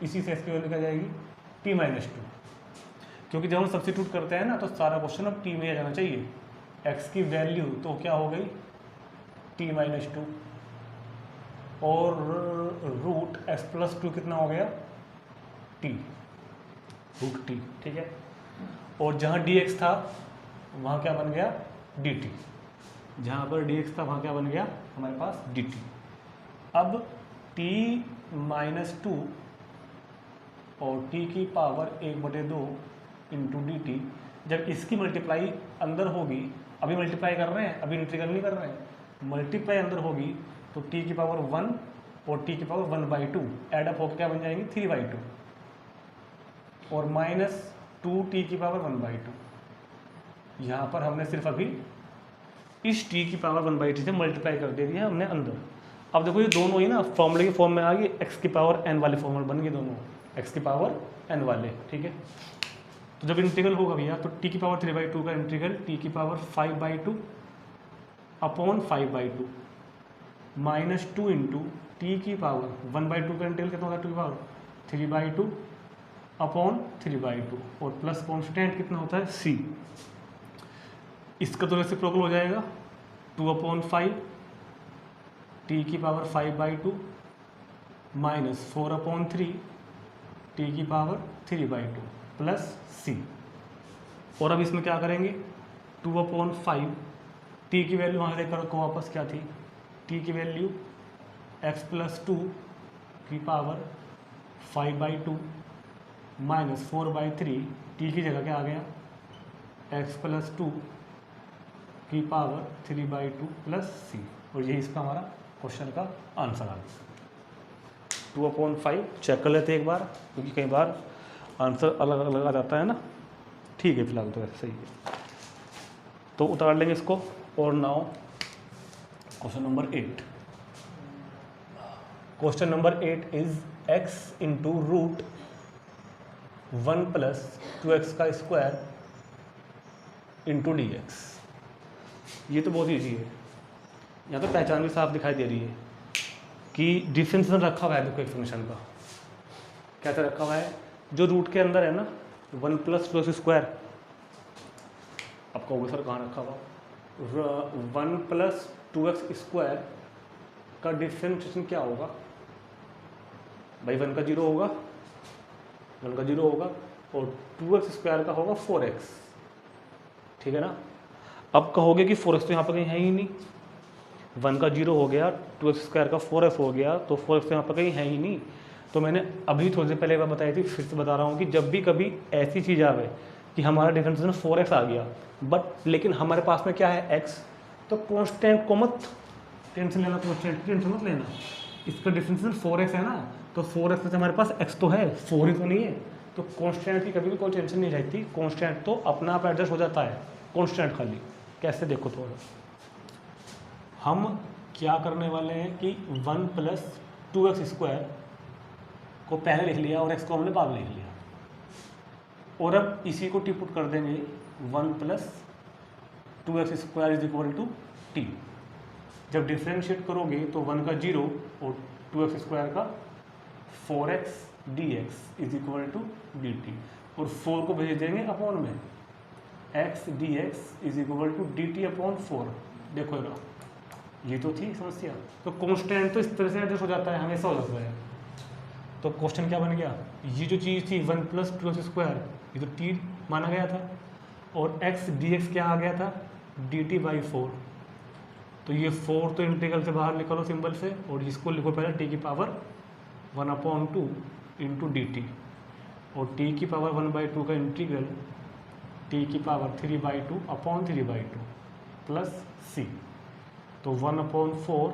A: इसी से x की वैल्यू क्या आ जाएगी t-2। क्योंकि जब हम सब्स्टिट्यूट करते हैं ना तो सारा क्वेश्चन अब टी में आ जाना चाहिए। एक्स की वैल्यू तो क्या हो गई t-2 और रूट एक्स प्लस 2 कितना हो गया t, रूट t, ठीक है। और जहाँ dx था वहाँ क्या बन गया dt, जहाँ पर dx था वहाँ क्या बन गया हमारे पास dt। अब t-2 और t की पावर 1/2 इंटू डी टी, जब इसकी मल्टीप्लाई अंदर होगी, अभी मल्टीप्लाई कर रहे हैं, अभी इंटीग्रल नहीं कर रहे हैं, मल्टीप्लाई अंदर होगी तो t की पावर 1 और t की पावर 1/2 एडअप होकर क्या बन जाएंगी 3/2 और माइनस 2t की पावर 1/2। यहाँ पर हमने सिर्फ अभी इस t की पावर 1/2 से मल्टीप्लाई कर दे दिया हमने अंदर। अब देखो ये दोनों ही ना फॉर्मूले की फॉर्म में आ गई, x की पावर n वाले फॉर्मूले बन गए दोनों, x की पावर n वाले, ठीक है। तो जब इंटीग्रल होगा भैया तो t की पावर 3/2 का इंटीग्रल t की power 5/2 upon 5/2 minus 2 into t की पावर 1/2 का इंटीग्रल कितना होता है 2 की पावर 3/2 अपॉन 3/2 और प्लस कॉन्स्टेंट कितना होता है c। इसका तो रेसिप्रोकल हो जाएगा 2/5 टी की पावर 5/2 माइनस 4/3 टी की पावर 3/2 प्लस c। और अब इसमें क्या करेंगे 2/5 टी की वैल्यू वहाँ लेकर रखो वापस, क्या थी टी की वैल्यू x प्लस 2 की पावर 5/2 माइनस 4/3 टी की जगह क्या आ गया x प्लस 2 की पावर 3/2 प्लस c। और यही इसका हमारा क्वेश्चन का आंसर आ गया। 2/5 चेक कर लेते हैं एक बार, क्योंकि कई बार आंसर अलग अलग आ जाता है ना। ठीक है, फिलहाल तो ऐसे सही है, तो उतार लेंगे इसको। और now question number 8। Question number 8 is x into root 1 plus 2x का स्क्वायर इंटू डी एक्स। ये तो बहुत ईजी है, यहाँ तो पहचान भी साफ दिखाई दे रही है कि डिफरेंशियल रखा हुआ है। देखो एक फंक्शन का कैसे रखा हुआ है, जो रूट के अंदर है ना 1 प्लस 2x स्क्वायर, आप कहोगे सर कहाँ रखा हुआ, 1 प्लस 2x स्क्वायर का डिफरेंशिएशन क्या होगा भाई, 1 का 0 होगा, 1 का 0 होगा और 2x स्क्वायर का होगा 4x, ठीक है ना। अब कहोगे कि 4x तो यहाँ पर कहीं है ही नहीं, 1 का 0 हो गया, 2x स्क्वायर का 4x हो गया, तो 4x तो यहाँ पर कहीं है ही नहीं। तो मैंने अभी थोड़ी देर पहले बात बताई थी, फिर से बता रहा हूँ कि जब भी कभी ऐसी चीज़ आवे कि हमारा डिफरेंशिएशन 4x आ गया, बट लेकिन हमारे पास में क्या है x, तो कांस्टेंट को मत टेंशन लेना, कांस्टेंट टेंशन मत लेना। इसका डिफरेंशिएशन 4x है ना, तो 4x में से हमारे पास x तो है, 4 ही तो नहीं है, तो कांस्टेंट की कभी भी कोई टेंशन नहीं रहती। कांस्टेंट तो अपना आप एडजस्ट हो जाता है, कांस्टेंट खाली कैसे देखो थोड़ा। हम क्या करने वाले हैं कि 1 प्लस 2x स्क्वायर को पहले लिख लिया और x को हमने बाद में लिख लिया, और अब इसी को टी पुट कर देंगे 1 plus 2x square is equal to t. जब डिफ्रेंशिएट करोगे तो 1 का 0 और 2x स्क्वायर का 4x dx is equal to d t, और 4 को भेज देंगे अपॉन में, x dx is equal to d t upon 4। देखो ये तो थी समस्या, तो कांस्टेंट तो इस तरह से एडजस्ट हो जाता है, हमेशा हो जाता है। तो क्वेश्चन क्या बन गया, ये जो चीज़ थी 1 प्लस 2x स्क्वायर, ये तो t माना गया था, और x dx क्या आ गया था dt/4। तो ये 4 तो इंटीग्रल से बाहर निकालो सिंबल से, और इसको लिखो पहले t की पावर 1/2 इंटू डी टी, और t की पावर 1/2 का इंटीग्रल t की पावर 3/2 अपॉन 3/2 प्लस c। तो 1/4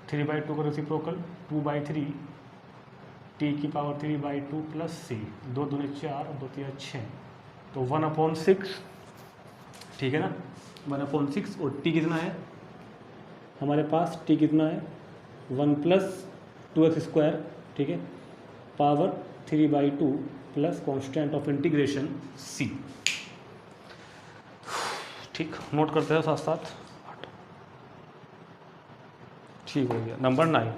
A: 3/2 का रेसिप्रोकल 2/3 t की पावर 3/2 प्लस c, 2 दूनी 4, 2 3 6, तो 1/6, ठीक है ना, 1/6। और t कितना है हमारे पास, t कितना है 1 प्लस 2x स्क्वायर, ठीक है, power 3/2 plus constant of integration c। ठीक, नोट करते हैं साथ साथ, ठीक हो गया। नंबर 9,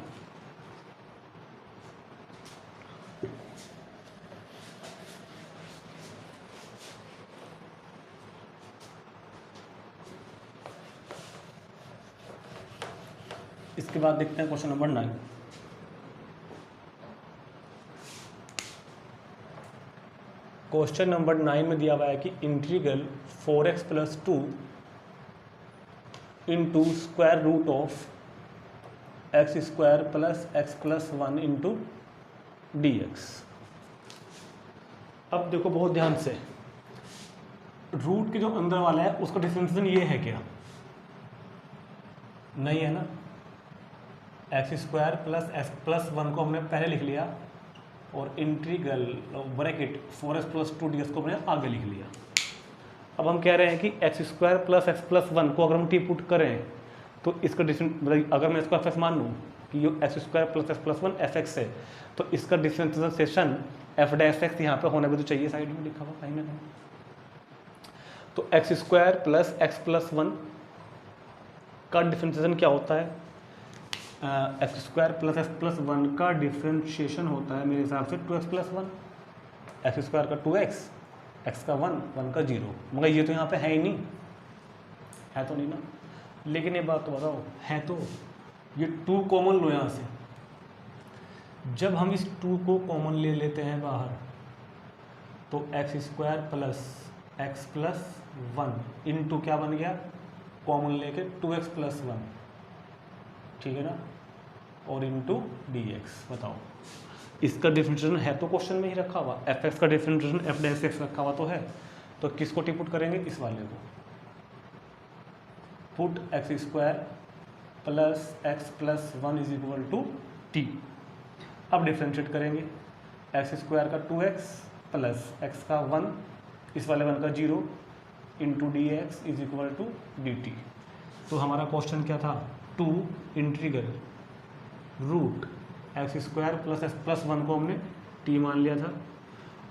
A: इसके बाद देखते हैं क्वेश्चन नंबर 9। क्वेश्चन नंबर 9 में दिया हुआ है कि integral 4x + 2 into square root of x² + x + 1 into dx। अब देखो बहुत ध्यान से, रूट के जो अंदर वाला है उसका डिफरेंशिएशन ये है क्या? नहीं है ना। x² + x + 1 को हमने पहले लिख लिया और इंटीग्रल ब्रैकेट 4x + 2 dx को हमने आगे लिख लिया। अब हम कह रहे हैं कि x² + x + 1 को अगर हम टी पुट करें तो इसका डिफरेंस, अगर मैं इसको f मान लूँ कि ये x² + x + 1 fx है, तो इसका डिफरेंशिएशन f' यहाँ पे होना भी तो चाहिए, साइड में लिखा हुआ कहीं ना कहीं। तो x² + x + 1 का डिफरेंशिएशन क्या होता है? x² + x + 1 का डिफरेंशिएशन होता है मेरे हिसाब से 2x + 1, x² का 2x, x का 1, 1 का 0। मगर ये तो यहाँ पे है ही नहीं, है तो नहीं ना। लेकिन ये बात तो बताओ, है तो ये 2 कॉमन लो यहाँ से। जब हम इस 2 को कॉमन ले लेते हैं बाहर तो x² + x + 1 इंटू क्या बन गया, कॉमन लेके 2x + 1, ठीक है ना, और इंटू dx। बताओ इसका डिफरेंशिएशन है तो क्वेश्चन में ही रखा हुआ, fx का डिफरेंशिएशन f' रखा हुआ तो है। तो किसको टी पुट करेंगे? इस वाले को। Put x² + x + 1 = t। अब डिफरेंशिएट करेंगे, x² का 2x + x का 1, इस वाले 1 का 0 इंटू dx = dt। तो हमारा क्वेश्चन क्या था? 2 इंटीग्रल रूट x² + x + 1 को हमने t मान लिया था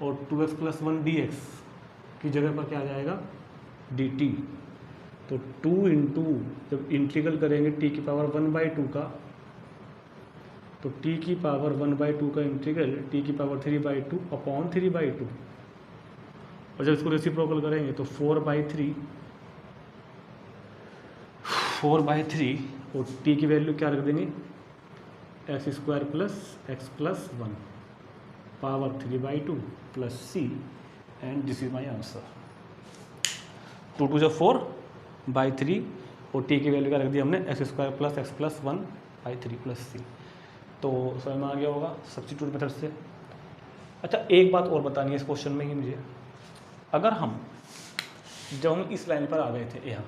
A: और 2x + 1 dx की जगह पर क्या आ जाएगा? dt। तो 2 इंटू, जब इंटीग्रल करेंगे t की पावर 1/2 का, तो t की पावर 1/2 का इंटीग्रल t की पावर 3/2 अपॉन 3/2, और जब इसको रेसिप्रोकल करेंगे तो 4/3 और t की वैल्यू क्या रख देंगे? x² + x + 1 power 3/2 plus c, and this is my answer. 2 × 4/3 और t की वैल्यू क्या रख दी हमने? x² + x + 1/3 plus c। तो समझ में आ गया होगा सब्स्टिट्यूट मेथड से। अच्छा, एक बात और बतानी है इस क्वेश्चन में ही मुझे। अगर हम, जब हम इस लाइन पर आ गए थे, यहाँ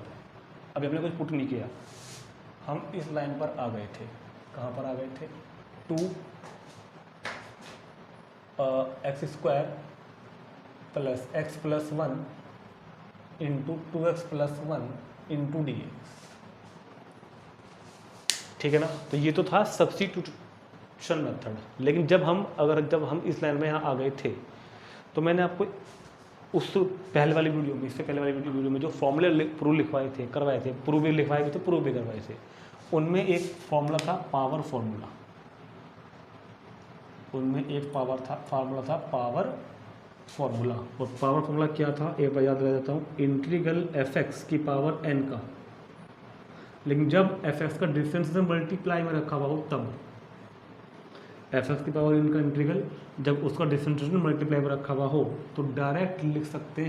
A: अभी हमने कुछ पुट नहीं किया, हम इस लाइन पर आ गए थे, कहाँ पर आ गए थे? 2 x² + x + 1 into 2x + 1 into dx, ठीक है ना। तो ये तो था सब्स्टिट्यूशन मेथड। लेकिन जब हम इस लाइन में यहाँ आ गए थे, तो मैंने आपको उस पहले वाली वीडियो में, इससे पहले वाली वीडियो में जो फॉर्मूले प्रूव लिखवाए थे, करवाए थे, प्रूव भी लिखवाए थे, प्रूव भी करवाए थे, उनमें एक फॉर्मूला था पावर फॉर्मूला। उनमें एक फार्मूला था पावर फॉर्मूला। और पावर फॉर्मूला क्या था? एक बार याद दिला देता हूँ, इंटीग्रल fx की पावर n का। लेकिन जब fx का डिफरेंशिएशन मल्टीप्लाई में रखा हुआ हो, तब fx की पावर n का इंटीग्रल जब उसका डिफरेंशिएशन मल्टीप्लाई में रखा हुआ हो, तो डायरेक्ट लिख सकते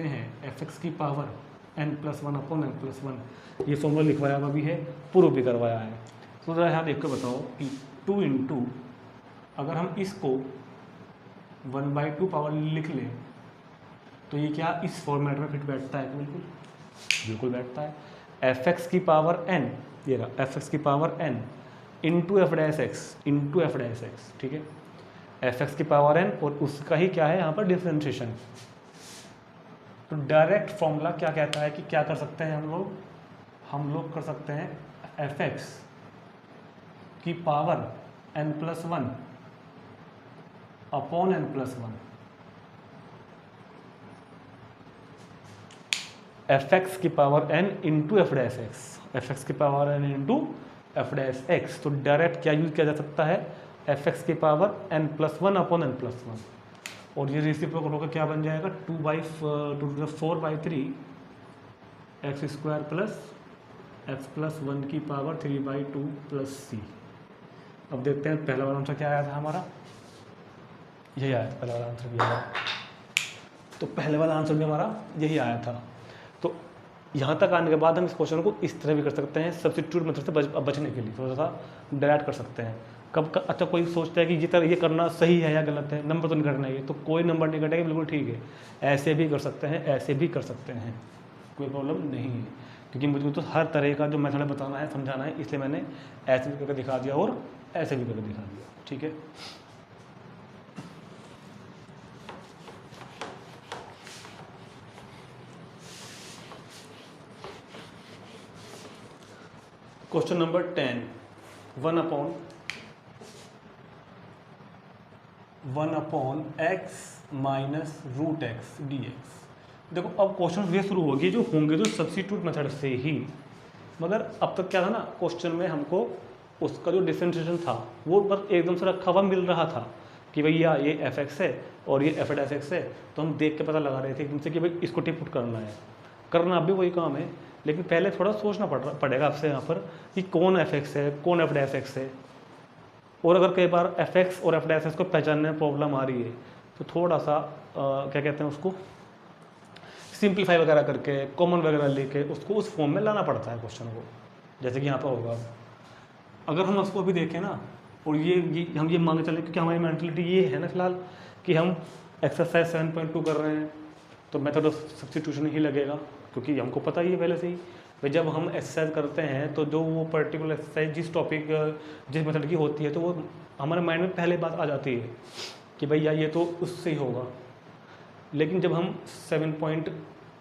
A: हैं fx की पावर n+1 अपॉन n+1। ये फॉर्मूला लिखवाया हुआ भी है, प्रूव भी करवाया है। तो ज़रा यहाँ देख कर बताओ कि 2 इंटू, अगर हम इसको 1/2 पावर लिख लें तो ये क्या इस फॉर्मेट में फिट बैठता है? बिल्कुल बैठता है। fx की पावर n, ये रहा fx की पावर n इंटू f'(x), ठीक है। fx की पावर n और उसका ही क्या है यहाँ पर? डिफरेंशिएशन। तो डायरेक्ट फॉर्मूला क्या कहता है कि क्या कर सकते हैं हम लोग कर सकते हैं fx की power n+1 upon n+1, fx की पावर n इंटू f'(x), की पावर n इंटू f'(x। तो डायरेक्ट क्या यूज किया जा सकता है? fx की पावर n+1 अपॉन n+1, और ये रेसिप्रोकल होकर क्या बन जाएगा? 4/3 x² + एक्स प्लस 1 की पावर 3/2 प्लस सी। अब देखते हैं पहला वाला आंसर क्या आया था हमारा, यही आया था पहला वाला आंसर भी हमारा। तो पहले वाला आंसर भी हमारा यही आया था। तो यहाँ तक आने के बाद हम इस क्वेश्चन को इस तरह भी कर सकते हैं, सब्स्टिट्यूट मेथड से बचने के लिए थोड़ा सा डायरेक्ट कर सकते हैं। अच्छा कोई सोचता है कि ये करना सही है या गलत है, नंबर तो नहीं कटना है, तो कोई नंबर नहीं कटेगा, बिल्कुल ठीक है, ऐसे भी कर सकते हैं, ऐसे भी कर सकते हैं, कोई प्रॉब्लम नहीं है। क्योंकि मुझे तो हर तरह का जो मेथड बताना है, समझाना है, इसलिए मैंने ऐसे भी करके दिखा दिया और ऐसे भी करके दिखा दिया, ठीक है। Question number 10, 1/(x - √x) dx। देखो अब क्वेश्चन ये शुरू होगी जो होंगे तो सब्स्टिट्यूट मेथड से ही, मगर अब तक क्या था ना, क्वेश्चन में हमको उसका जो डिफरेंशिएशन था वो बस एकदम से रखा हुआ मिल रहा था कि भैया ये fx है और ये f(x) है, तो हम देख के पता लगा रहे थे एकदम से कि भाई इसको टिक पुट करना है, करना भी वही काम है, लेकिन पहले थोड़ा सोचना पड़ेगा आपसे यहाँ पर कि कौन fx है, कौन f(x) है। और अगर कई बार fx और f(x) को पहचानने में प्रॉब्लम आ रही है तो थोड़ा सा क्या कहते हैं उसको, सिंप्लीफाई वगैरह करके, कॉमन वगैरह लेके उसको उस फॉर्म में लाना पड़ता है क्वेश्चन को, जैसे कि यहाँ पर होगा। अगर हम उसको अभी देखें ना, और हम ये मान के चलें, क्योंकि हमारी मेंटलिटी ये है ना फिलहाल कि हम एक्सरसाइज 7.2 कर रहे हैं तो मेथड ऑफ सब्स्टिट्यूशन ही लगेगा, क्योंकि हमको पता ही है पहले से ही भाई जब हम एक्सरसाइज करते हैं तो जो वो पर्टिकुलर एक्सरसाइज जिस टॉपिक जिस मेथड की होती है तो वो हमारे माइंड में पहले बात आ जाती है कि भैया ये तो उससे ही होगा। लेकिन जब हम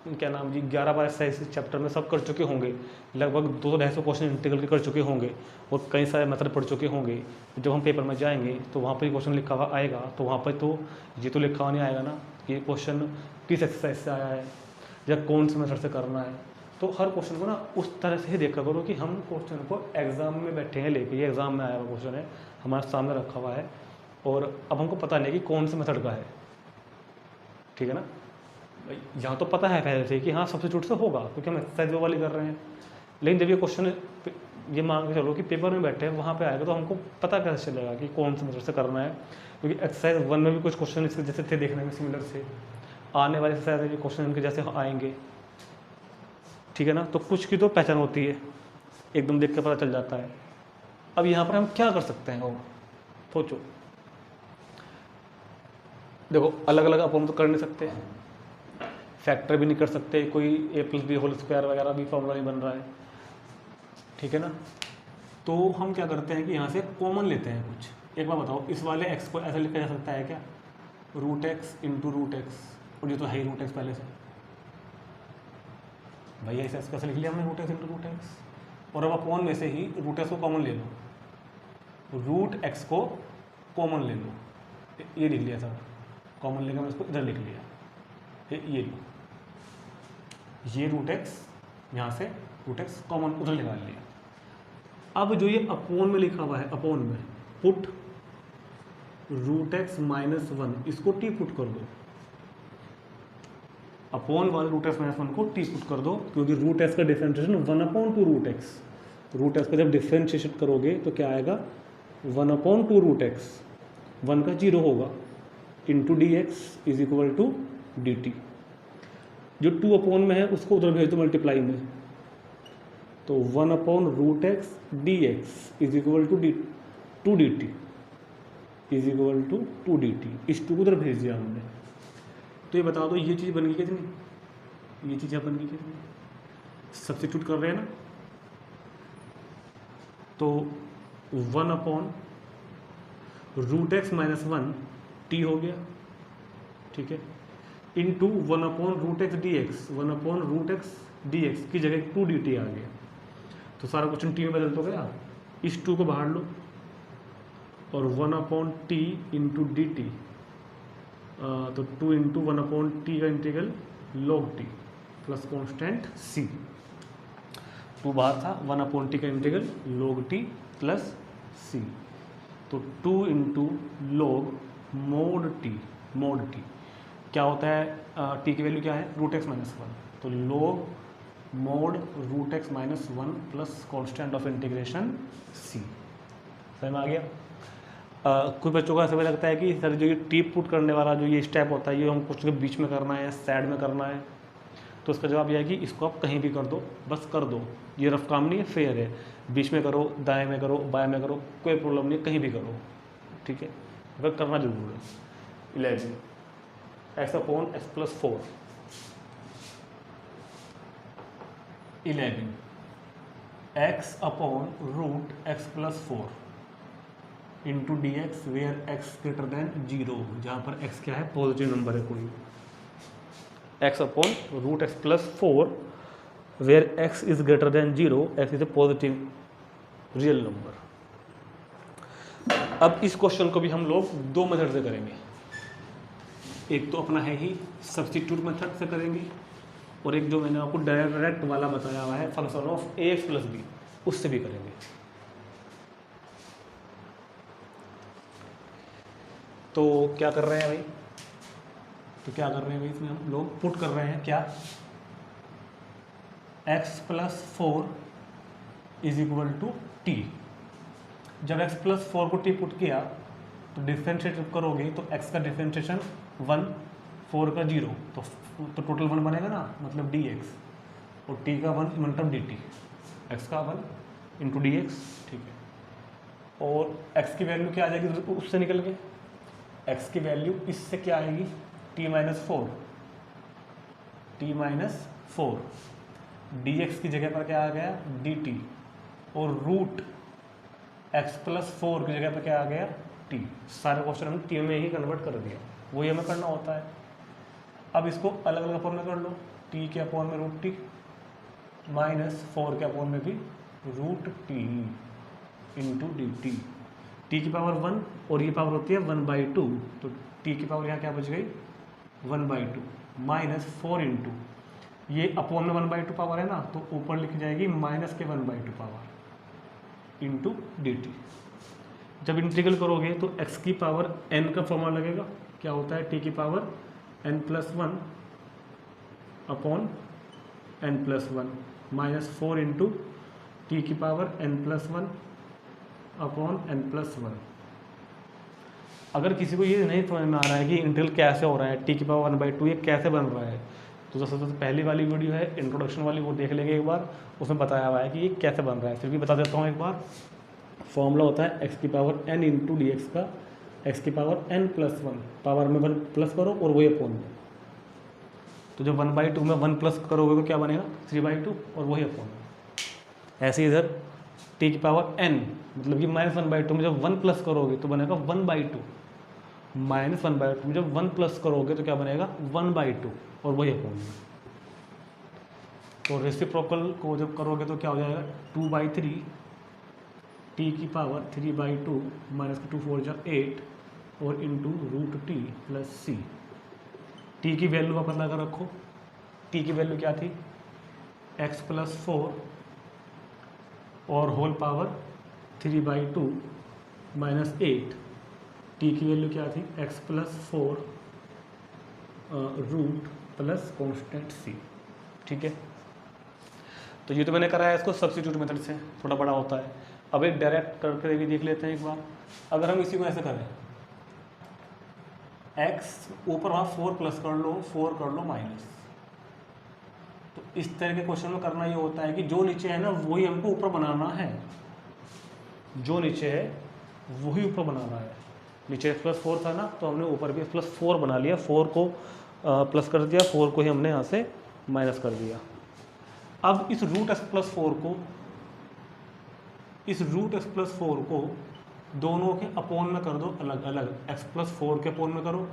A: 11 एक्सरसाइज चैप्टर में सब कर चुके होंगे, लगभग 200-250 क्वेश्चन इंटीग्रल के कर चुके होंगे और कई सारे मेथड पढ़ चुके होंगे, जब हम पेपर में जाएंगे तो वहाँ पर क्वेश्चन लिखा हुआ आएगा, तो वहाँ पर तो ये तो लिखा हुआ नहीं आएगा ना कि क्वेश्चन किस एक्सरसाइज से आया है या कौन से मेथड से करना है। तो हर क्वेश्चन को ना उस तरह से ही देखा करो कि हम क्वेश्चन को एग्जाम में बैठे हैं लेके, ये एग्जाम में आया हुआ क्वेश्चन है, हमारे सामने रखा हुआ है और अब हमको पता नहीं कि कौन से मेथड का है, ठीक है ना। यहाँ तो पता है पहले से कि हाँ सब्स्टिट्यूट से होगा क्योंकि हम एक्सरसाइज वाली कर रहे हैं, लेकिन जब ये क्वेश्चन ये मान के चलो कि पेपर में बैठे हैं वहाँ पे आएगा तो हमको पता कैसे चलेगा कि कौन से मेथड से करना है, क्योंकि एक्सरसाइज 1 में भी कुछ क्वेश्चन इसके जैसे थे देखने में सिमिलर से, आने वाले एक्सरसाइज में भी क्वेश्चन इनके जैसे आएंगे, ठीक है ना। तो कुछ की तो पहचान होती है, एकदम देख के पता चल जाता है। अब यहाँ पर हम क्या कर सकते हैं, और सोचो, देखो अलग अलग अपन तो कर नहीं सकते, फैक्टर भी नहीं कर सकते, कोई a+b² वगैरह भी फॉर्मूला नहीं बन रहा है, ठीक है ना। तो हम क्या करते हैं कि यहाँ से कॉमन लेते हैं कुछ। एक बार बताओ, इस वाले x को ऐसा लिखा जा सकता है क्या, √x × √x, और ये तो है ही √x पहले से, भैया इसे कैसे लिख लिया हमने √x × √x, और अब अपॉन में से ही √x को कॉमन ले लो, √x को कॉमन ले लो, ये लिख लिया सर, कॉमन लेकर मैं इसको इधर लिख लिया, ये लो, ये √x, यहाँ से √x कॉमन उधर निकाल लिया। अब जो ये अपॉन में लिखा हुआ है, अपॉन में पुट √x - 1, इसको टी पुट कर दो, अपॉन वाले √x - 1 को टी पुट कर दो, क्योंकि √x का डिफरेंशिएशन 1/2 √x, √x का जब डिफरेंशिएशन करोगे तो क्या आएगा 1/2 √x, 1 का 0 होगा, इंटू dx = dt, जो 2 अपॉन में है उसको उधर भेज दो मल्टीप्लाई में, तो 1/√x dx = 2dt = 2dt, इस 2 को उधर भेज दिया हमने। तो ये बता दो ये चीज़ बन गई कितनी, ये चीज़ बन गई कितनी, सब्स्टिट्यूट कर रहे हैं ना, तो 1/√x - 1 t हो गया, ठीक है, into 1/√x dx, 1/√x dx की जगह 2dt आ गया, तो सारा क्वेश्चन टी में बदल तो गया, इस 2 को बाहर लो और 1/t × dt, तो 2 × 1/t का integral log t plus constant c, 2 बाहर था, 1/t का integral log t plus c, तो 2 × log mod t क्या होता है, t की वैल्यू क्या है √x - 1, तो log mod root x minus one plus constant of integration c. समझ में आ गया। कुछ बच्चों का ऐसा लगता है कि सर जो ये टी पुट करने वाला जो ये स्टेप होता है ये हम कुछ के बीच में करना है, साइड में करना है, तो उसका जवाब यह है कि इसको आप कहीं भी कर दो, बस कर दो। ये रफ काम नहीं है, फेयर है। बीच में करो, दाएं में करो, बाएं में करो, कोई प्रॉब्लम नहीं है, कहीं भी करो, ठीक है, वह करना जरूर है। 11 x upon x plus 4, 11 x upon root x plus 4 into d x where x greater than 0, जहाँ पर एक्स क्या है, पॉजिटिव नंबर है कोई। X upon root x plus 4 where x is greater than 0, x is a positive real number. अब इस question को भी हम लोग दो मेथड से करेंगे। एक तो अपना है ही सब्स्टिट्यूट मेथड से करेंगे, और एक जो मैंने आपको डायरेक्ट वाला बताया हुआ है function of a x plus b, उससे भी करेंगे। तो क्या कर रहे हैं भाई, इसमें हम लोग पुट कर रहे हैं क्या, x plus 4 is equal to t. जब x प्लस 4 को t पुट किया तो डिफ्रेंशिएट करोगे तो x का डिफ्रेंशिएशन 1, 4 का 0, तो टोटल 1 बनेगा ना, मतलब dx, और t का 1 मतलब dt, x का 1 इंटू dx, ठीक है। और x की वैल्यू क्या आ जाएगी उससे निकल के, x की वैल्यू इससे क्या आएगी, t माइनस 4, dx की जगह पर क्या आ गया dt, और रूट x प्लस 4 की जगह पर क्या आ गया t। सारे क्वेश्चन हमने t में ही कन्वर्ट कर दिया, वही हमें करना होता है। अब इसको अलग अलग अपॉन में कर लो, t के अपॉन में रूट t माइनस 4 के अपॉन में भी root t into dt, t की पावर 1 और ये पावर होती है 1/2, तो t की पावर यहाँ क्या बच गई 1/2 माइनस 4 इंटू ये अपॉन में 1/2 पावर है ना, तो ऊपर लिखी जाएगी माइनस के 1/2 पावर इंटू dt। जब इंटीग्रल करोगे तो x की पावर n का फॉर्मूला लगेगा, क्या होता है t की power n plus 1 upon n plus 1 minus 4 into t की power n plus 1 upon n plus 1। अगर किसी को ये नहीं समझ में आ रहा है कि इंटीग्रल कैसे हो रहा है, t की पावर 1/2 ये कैसे बन रहा है, तो सबसे पहली वाली वीडियो है इंट्रोडक्शन वाली, वो देख लेंगे एक बार, उसमें बताया हुआ है कि ये कैसे बन रहा है। फिर भी बता देता हूँ एक बार। फॉर्मूला होता है x की power n into d x का x की पावर n प्लस 1, पावर में 1 प्लस करो और वही अपॉन में, तो जब 1/2 में 1 प्लस करोगे तो क्या बनेगा 3/2 और वही अपॉन में। ऐसे इधर t की पावर n मतलब कि माइनस 1/2 में जब 1 प्लस करोगे तो बनेगा 1/2, माइनस 1/2 में जब 1 प्लस करोगे तो क्या बनेगा 1/2 और वही अपॉन में। तो रेसिप्रोकल को जब करोगे तो क्या हो जाएगा 2/3 t की पावर 3/2 माइनस 2 4 जा 8 और into root t plus c। t की वैल्यू का पता कर रखो, t की वैल्यू क्या थी x प्लस 4 और होल पावर 3/2 माइनस 8, t की वैल्यू क्या थी x plus 4 root plus constant c, ठीक है। तो ये तो मैंने कराया इसको सब्स्टिट्यूट मेथड से, थोड़ा बड़ा होता है। अब एक डायरेक्ट करके भी देख लेते हैं एक बार। अगर हम इसी को ऐसे करें, x ऊपर वहाँ 4 प्लस कर लो, 4 कर लो माइनस, तो इस तरह के क्वेश्चन में करना ये होता है कि जो नीचे है ना वही हमको ऊपर बनाना है, जो नीचे है वही ऊपर बनाना है। नीचे प्लस 4 था ना, तो हमने ऊपर भी प्लस 4 बना लिया, 4 को प्लस कर दिया, 4 को ही हमने यहाँ से माइनस कर दिया। अब इस रूट एक्स प्लस 4 को दोनों के अपोन में कर दो अलग अलग, x प्लस 4 के अपोन में करो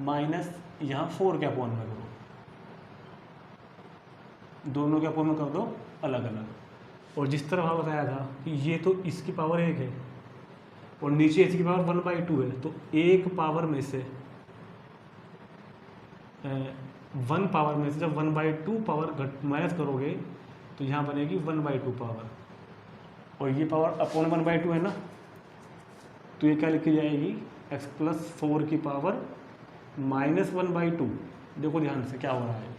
A: माइनस यहाँ 4 के अपोन में करो, दोनों के अपोन में कर दो अलग अलग। और जिस तरह वहाँ बताया था कि ये तो इसकी पावर 1 है और नीचे इसकी पावर 1/2 है, तो एक पावर में से 1 पावर में से जब 1/2 पावर माइनस करोगे तो यहाँ बनेगी 1/2 पावर, और ये पावर अपॉन 1/2 है ना, तो ये क्या लिखी जाएगी x प्लस 4 की पावर माइनस 1/2। देखो ध्यान से क्या हो रहा है,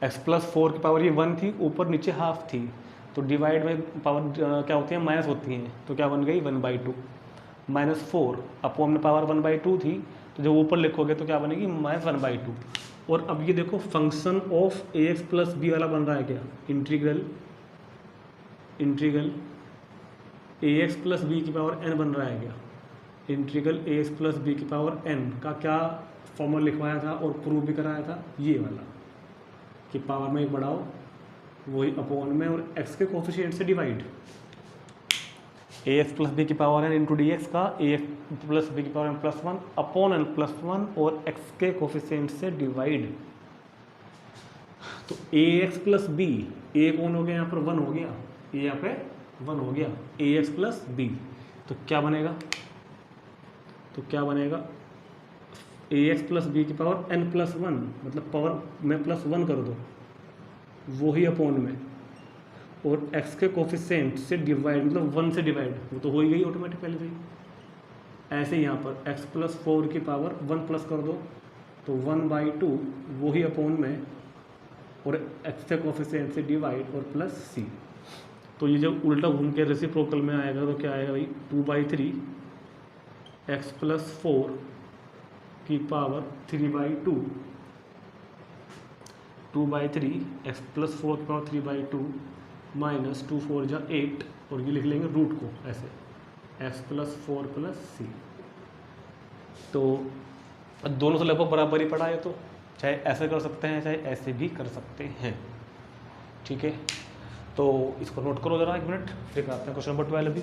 A: एक्स प्लस 4 की पावर ये 1 थी, ऊपर नीचे हाफ थी, तो डिवाइड में पावर क्या होती है, माइनस होती हैं, तो क्या बन गई 1/2 -4 अपॉन में पावर 1/2 थी, तो जब ऊपर लिखोगे तो क्या बनेगी -1/2। और अब ये देखो function of ax plus b वाला बन रहा है क्या, इंटीग्रल ax प्लस बी की पावर n बन रहा है क्या, इंटीग्रल ax प्लस बी की पावर n का क्या फॉर्मूला लिखवाया था और प्रूव भी कराया था, ये वाला कि पावर में एक बढ़ाओ वही अपॉन में और x के कोफिशिएंट से डिवाइड, ax प्लस बी की power n into d x का ax प्लस बी की power n plus 1 upon n plus 1 और x के कोफिशिएंट से डिवाइड। तो ax प्लस बी, a कौन हो गया यहाँ पर 1 हो गया, a यहाँ पे 1 हो गया, ax प्लस बी, तो क्या बनेगा ax प्लस बी की पावर n प्लस 1, मतलब पावर में प्लस 1 कर दो वही अपॉन में और x के कोफिशिएंट से डिवाइड, मतलब 1 से डिवाइड, वो तो हो ही गई ऑटोमेटिक पहले से ही। ऐसे यहाँ पर x प्लस 4 की पावर 1 प्लस कर दो तो 1/2 वही अपॉन में और x के कोफिशिएंट से डिवाइड और प्लस c। तो ये जब उल्टा घूम के रेसिप्रोकल में आएगा तो क्या आएगा भाई, 2/3 x प्लस 4 की पावर 3/2 2/3 x प्लस 4 की पावर 3/2 माइनस 2 4 जा 8 और ये लिख लेंगे रूट को ऐसे x प्लस 4 प्लस सी। तो दोनों से लगभग बराबर ही पड़ा है, तो चाहे ऐसे कर सकते हैं चाहे ऐसे भी कर सकते हैं, ठीक है। तो इसको नोट करो ज़रा 1 मिनट, फिर आते हैं क्वेश्चन नंबर 12 अभी।